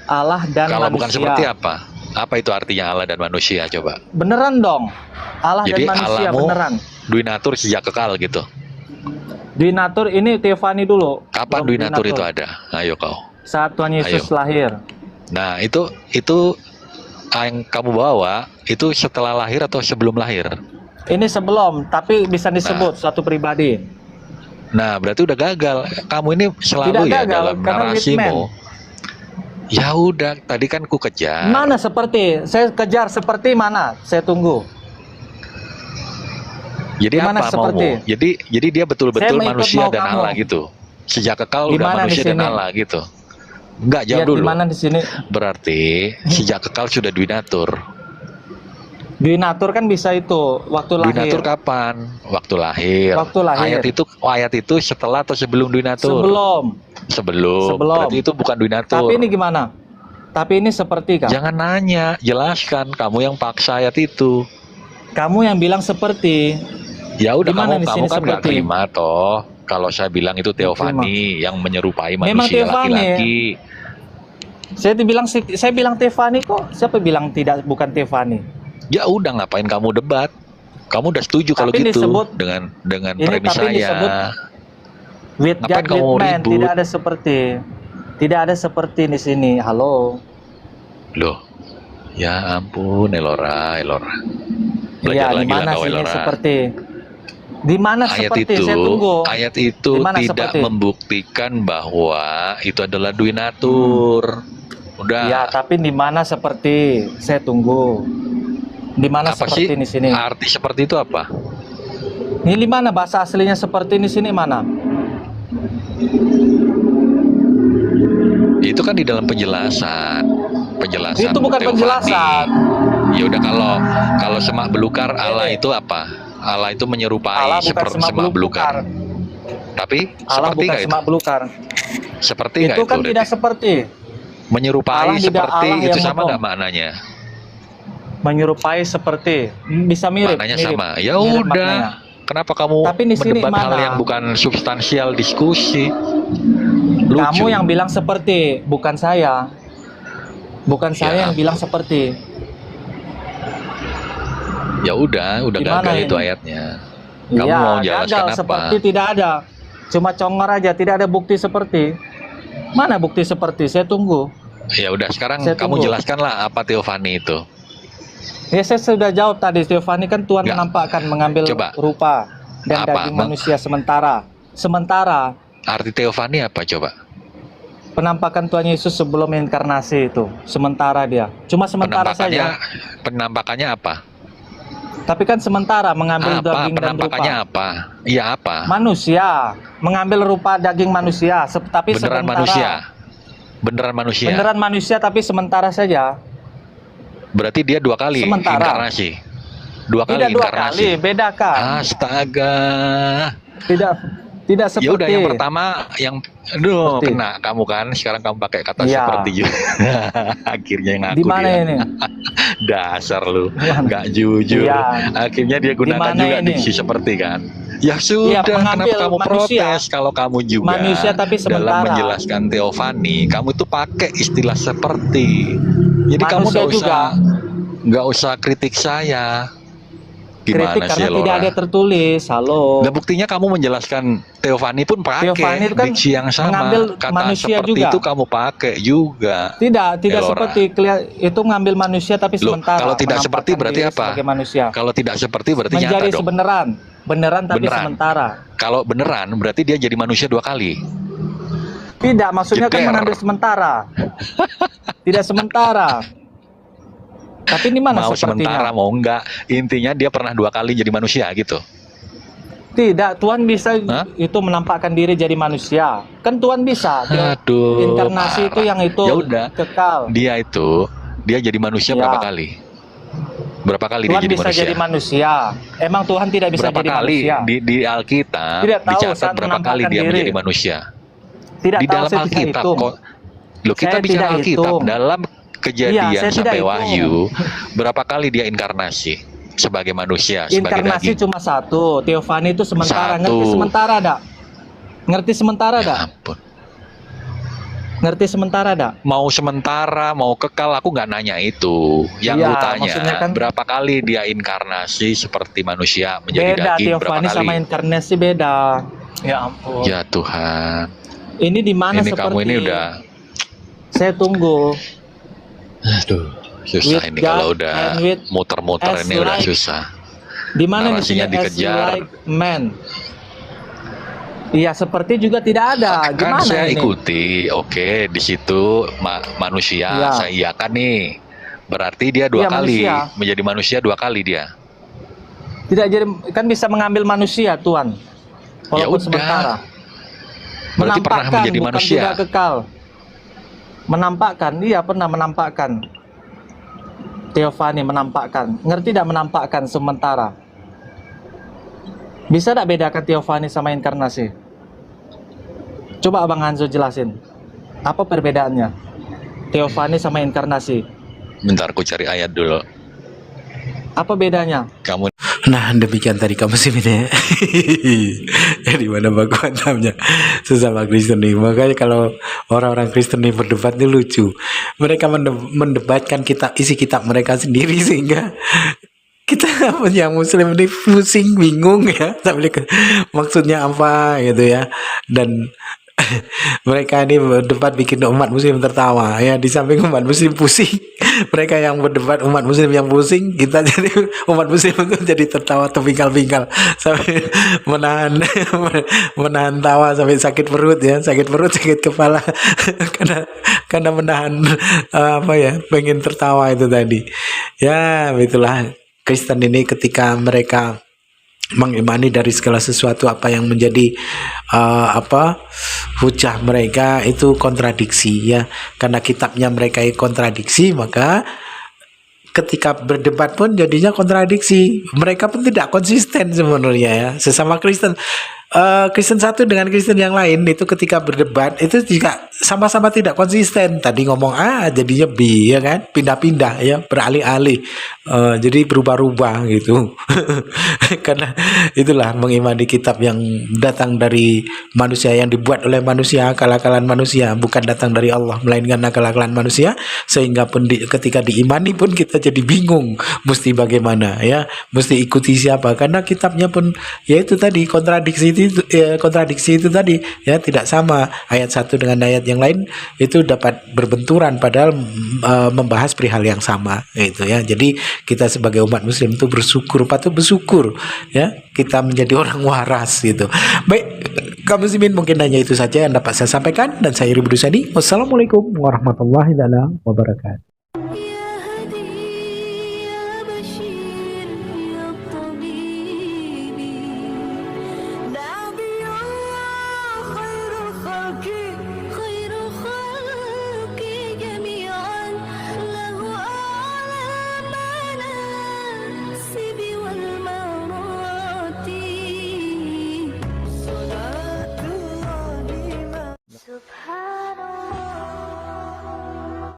Allah dan Kalau manusia. bukan seperti apa? Apa itu artinya Allah dan manusia coba? Beneran dong. Allah Jadi dan manusia Allahmu beneran. Duinatur sejak kekal gitu. Duinatur ini Tiffany dulu. Kapan Belum Duinatur itu ada? Ayo kau. Saat Tuhan Yesus lahir. Nah, itu yang kamu bawa itu setelah lahir atau sebelum lahir? Ini sebelum, tapi bisa disebut suatu pribadi. Nah, berarti udah gagal. Kamu ini selalu Tidak ya gagal, dalam karena with narasimu. Ya udah, tadi kan ku kejar. Mana seperti? Saya kejar seperti mana? Saya tunggu. Jadi Gimana apa seperti? maumu? Jadi dia betul-betul Saya mau ikut manusia mau dan kamu. Allah gitu. Sejak kekal udah Gimana di manusia dan sini? Allah gitu. Enggak, jawab Lihat dulu. gimana di sini? Berarti sejak kekal sudah Dwinatur. Dwinatur kan bisa itu waktu lahir. Dwinatur kapan? Waktu lahir. Waktu lahir. Ayat itu setelah atau sebelum Dwinatur? Sebelum. Berarti itu bukan Dwinatur. Tapi ini gimana? Tapi ini seperti kan? Jangan nanya, jelaskan. Kamu yang paksa ayat itu. Kamu yang bilang seperti. Ya udah, Gimana kamu di sini kan nggak seperti? terima toh. Kalau saya bilang itu teofani yang menyerupai Memang manusia teofani. laki-laki. Saya bilang Tiffany kok. Siapa bilang tidak bukan Tiffany? Ya udah, ngapain kamu debat? Kamu udah setuju kalau Tapi gitu disebut- dengan Ini premis tapi disebut saya. With Ngapain God, kamu with man, ribut? tidak ada seperti di sini. Halo. Loh, ya ampun, Elora. Belajar Iya, di lagi lah mana kau, sini Elora. seperti? Di mana seperti? Saya tunggu. Ayat itu Di mana tidak seperti? membuktikan bahwa itu adalah Dwinatur. Udah. Ya, tapi di mana seperti? Saya tunggu. Di mana Apa seperti sih di sini? arti seperti itu apa? Ini di mana bahasa aslinya seperti di sini mana? Itu kan di dalam penjelasan. Itu bukan teofani. penjelasan. Ya udah, kalau semak belukar Allah itu apa? Allah itu menyerupai Allah bukan seperti semak semak belukar. Tapi Allah seperti bukan nggak itu? semak belukar. Seperti nggak Itu itu? kan Dede? tidak seperti. Menyerupai Allah tidak seperti Allah itu yang sama motong. nggak maknanya? Menyerupai seperti. Bisa mirip. Maknanya mirip. sama. Ya Mirip udah. maknanya. Kenapa kamu Tapi di sini mendebat hal mana? yang bukan substansial diskusi? Lucu. Kamu yang bilang seperti, bukan saya. Bukan Ya. saya yang bilang seperti. Ya udah Gimana gagal ini? itu ayatnya. Kamu Iya, mau jelaskan gagal apa? seperti tidak ada. Cuma congor aja, tidak ada bukti seperti. Mana bukti seperti? Saya tunggu. Ya udah, sekarang Saya kamu tunggu. jelaskanlah apa teofani itu. Ya saya sudah jawab tadi, Tiffany kan Tuhan menampakkan mengambil Coba. rupa dan Apa? daging manusia sementara. Sementara Arti teofani apa coba? penampakan Tuhan Yesus sebelum inkarnasi itu. Sementara dia. Cuma sementara saja. Penampakannya apa? Tapi kan sementara mengambil Apa? daging dan Penampakannya rupa. apa? Iya apa? Manusia. Mengambil rupa daging manusia. Tapi Beneran sementara. manusia? Beneran manusia? Beneran manusia tapi sementara saja. Berarti dia 2 kali Sementara. inkarnasi. 2 kali Tidak 2 inkarnasi. kali, bedakan. Astaga. Tidak seperti. Ya udah, yang pertama aduh, Seperti. kena kamu kan. Sekarang kamu pakai kata Iya. seperti juga. Akhirnya ngaku Di mana dia. ini? Dasar lu, nggak jujur. Iya. Akhirnya dia gunakan Di mana juga ini? diksi seperti kan. Ya sudah, mengambil kenapa kamu manusia. protes kalau kamu juga Manusia tapi dalam sementara. menjelaskan teofani, kamu itu pakai istilah seperti. Jadi kamu Manusia nggak usah kritik saya. Gimana Kritik sih, karena tidak Lora? ada tertulis. Halo. Nah, buktinya kamu menjelaskan teofani pun pakai Teofani itu kan diksi yang sama. mengambil Kata manusia seperti juga. itu kamu pakai juga. Tidak Elora. seperti itu ngambil manusia tapi Loh, sementara. kalau tidak seperti menampakkan berarti diri apa? Sebagai manusia. Kalau tidak seperti berarti Menjadi nyata dong. beneran tapi Beneran. sementara. Kalau beneran berarti dia jadi manusia 2 kali. Tidak, maksudnya kan Jeder. mengambil sementara. Tidak sementara. Tapi ini mana Mau sepertinya? sementara mau enggak, intinya dia pernah 2 kali jadi manusia gitu. Tidak, Tuhan bisa Hah? itu menampakkan diri jadi manusia. Kan Tuhan bisa. Aduh, Inkarnasi itu parah. yang itu Ya udah, kekal. dia jadi manusia Ya. berapa kali? Berapa kali Tuhan dia jadi bisa manusia? jadi manusia. Emang Tuhan tidak bisa Berapa jadi kali manusia? di Alkitab Tidak tahu dicatat saat berapa kali dia menampakkan menjadi diri. manusia? Tidak Di tahu, dalam saya tidak Alkitab hitung. kok. Loh, kita Saya bicara tidak Alkitab hitung. dalam Kejadian Iya, saya tidak sampai hitung. Wahyu, berapa kali dia inkarnasi sebagai manusia, sebagai Inkarnasi daging? cuma satu. Teofani itu sementara. Satu. Ngerti sementara ada? Ngerti sementara ada? Ampun. Ngerti sementara ada? Mau sementara, mau kekal, aku nggak nanya itu. Yang Iya, lu tanya, maksudnya kan- berapa kali dia inkarnasi seperti manusia menjadi Beda, daging? Berapa Teofani kali? sama inkarnasi beda. Ya ampun. Ya Tuhan, Ini di mana ini seperti? kamu ini udah, Saya tunggu. aduh, susah With ini God kalau udah and with muter-muter as ini udah like- susah. Di mana di sini Narasinya as dikejar. like man? Iya, seperti juga tidak ada. Kan Gimana saya ini? ikuti, oke, di situ manusia, Iya. saya iakan nih. Berarti dia 2 Iya, kali manusia. menjadi manusia 2 kali dia. Tidak jadi, kan bisa mengambil manusia Tuhan, walaupun udah. sementara. Berarti pernah Menampakkan, menjadi bukan manusia. tidak kekal. Menampakkan, iya pernah menampakkan. Theophany menampakkan. Ngerti tidak menampakkan sementara? Bisa tidak bedakan Theophany sama inkarnasi? Coba Abang Hanzo jelasin. Apa perbedaannya? Theophany sama inkarnasi. Bentar, aku cari ayat dulu. Apa bedanya? Kamu Nah, demikian tadi kamu sih ya. Di mana baku hantamnya sesama Kristen nih. Makanya kalau orang-orang Kristen nih berdebat ini lucu. Mereka mendebatkan isi kitab mereka sendiri sehingga kita yang Muslim ini pusing, bingung ya. Maksudnya apa gitu ya. Dan mereka ini berdebat bikin umat muslim tertawa ya, di samping umat muslim pusing, mereka yang berdebat umat muslim yang pusing, kita jadi umat muslim itu jadi tertawa terpingkal-pingkal sampai menahan tawa sampai sakit perut ya, sakit kepala karena menahan pengen tertawa itu tadi ya. Itulah Kristen ini ketika mereka mengimani dari segala sesuatu apa yang menjadi hujah mereka itu kontradiksi ya, karena kitabnya mereka kontradiksi, maka ketika berdebat pun jadinya kontradiksi. Mereka pun tidak konsisten sebenarnya ya, sesama Kristen. Kristen satu dengan Kristen yang lain itu ketika berdebat itu juga sama-sama tidak konsisten. Tadi ngomong A jadinya B ya kan, pindah-pindah ya, beralih-alih, jadi berubah-ubah gitu. Karena itulah mengimani kitab yang datang dari manusia, yang dibuat oleh manusia, akal-akalan manusia, bukan datang dari Allah melainkan akal-akalan manusia, sehingga pun ketika diimani pun kita jadi bingung mesti bagaimana ya, mesti ikuti siapa, karena kitabnya pun ya itu tadi kontradiksi itu tadi ya, tidak sama ayat satu dengan ayat yang lain, itu dapat berbenturan padahal membahas perihal yang sama gitu ya. Jadi kita sebagai umat muslim itu patut bersyukur ya, kita menjadi orang waras gitu. Baik kaum muslimin, mungkin hanya itu saja yang dapat saya sampaikan, dan saya Ribudusani. Wassalamualaikum warahmatullahi wabarakatuh.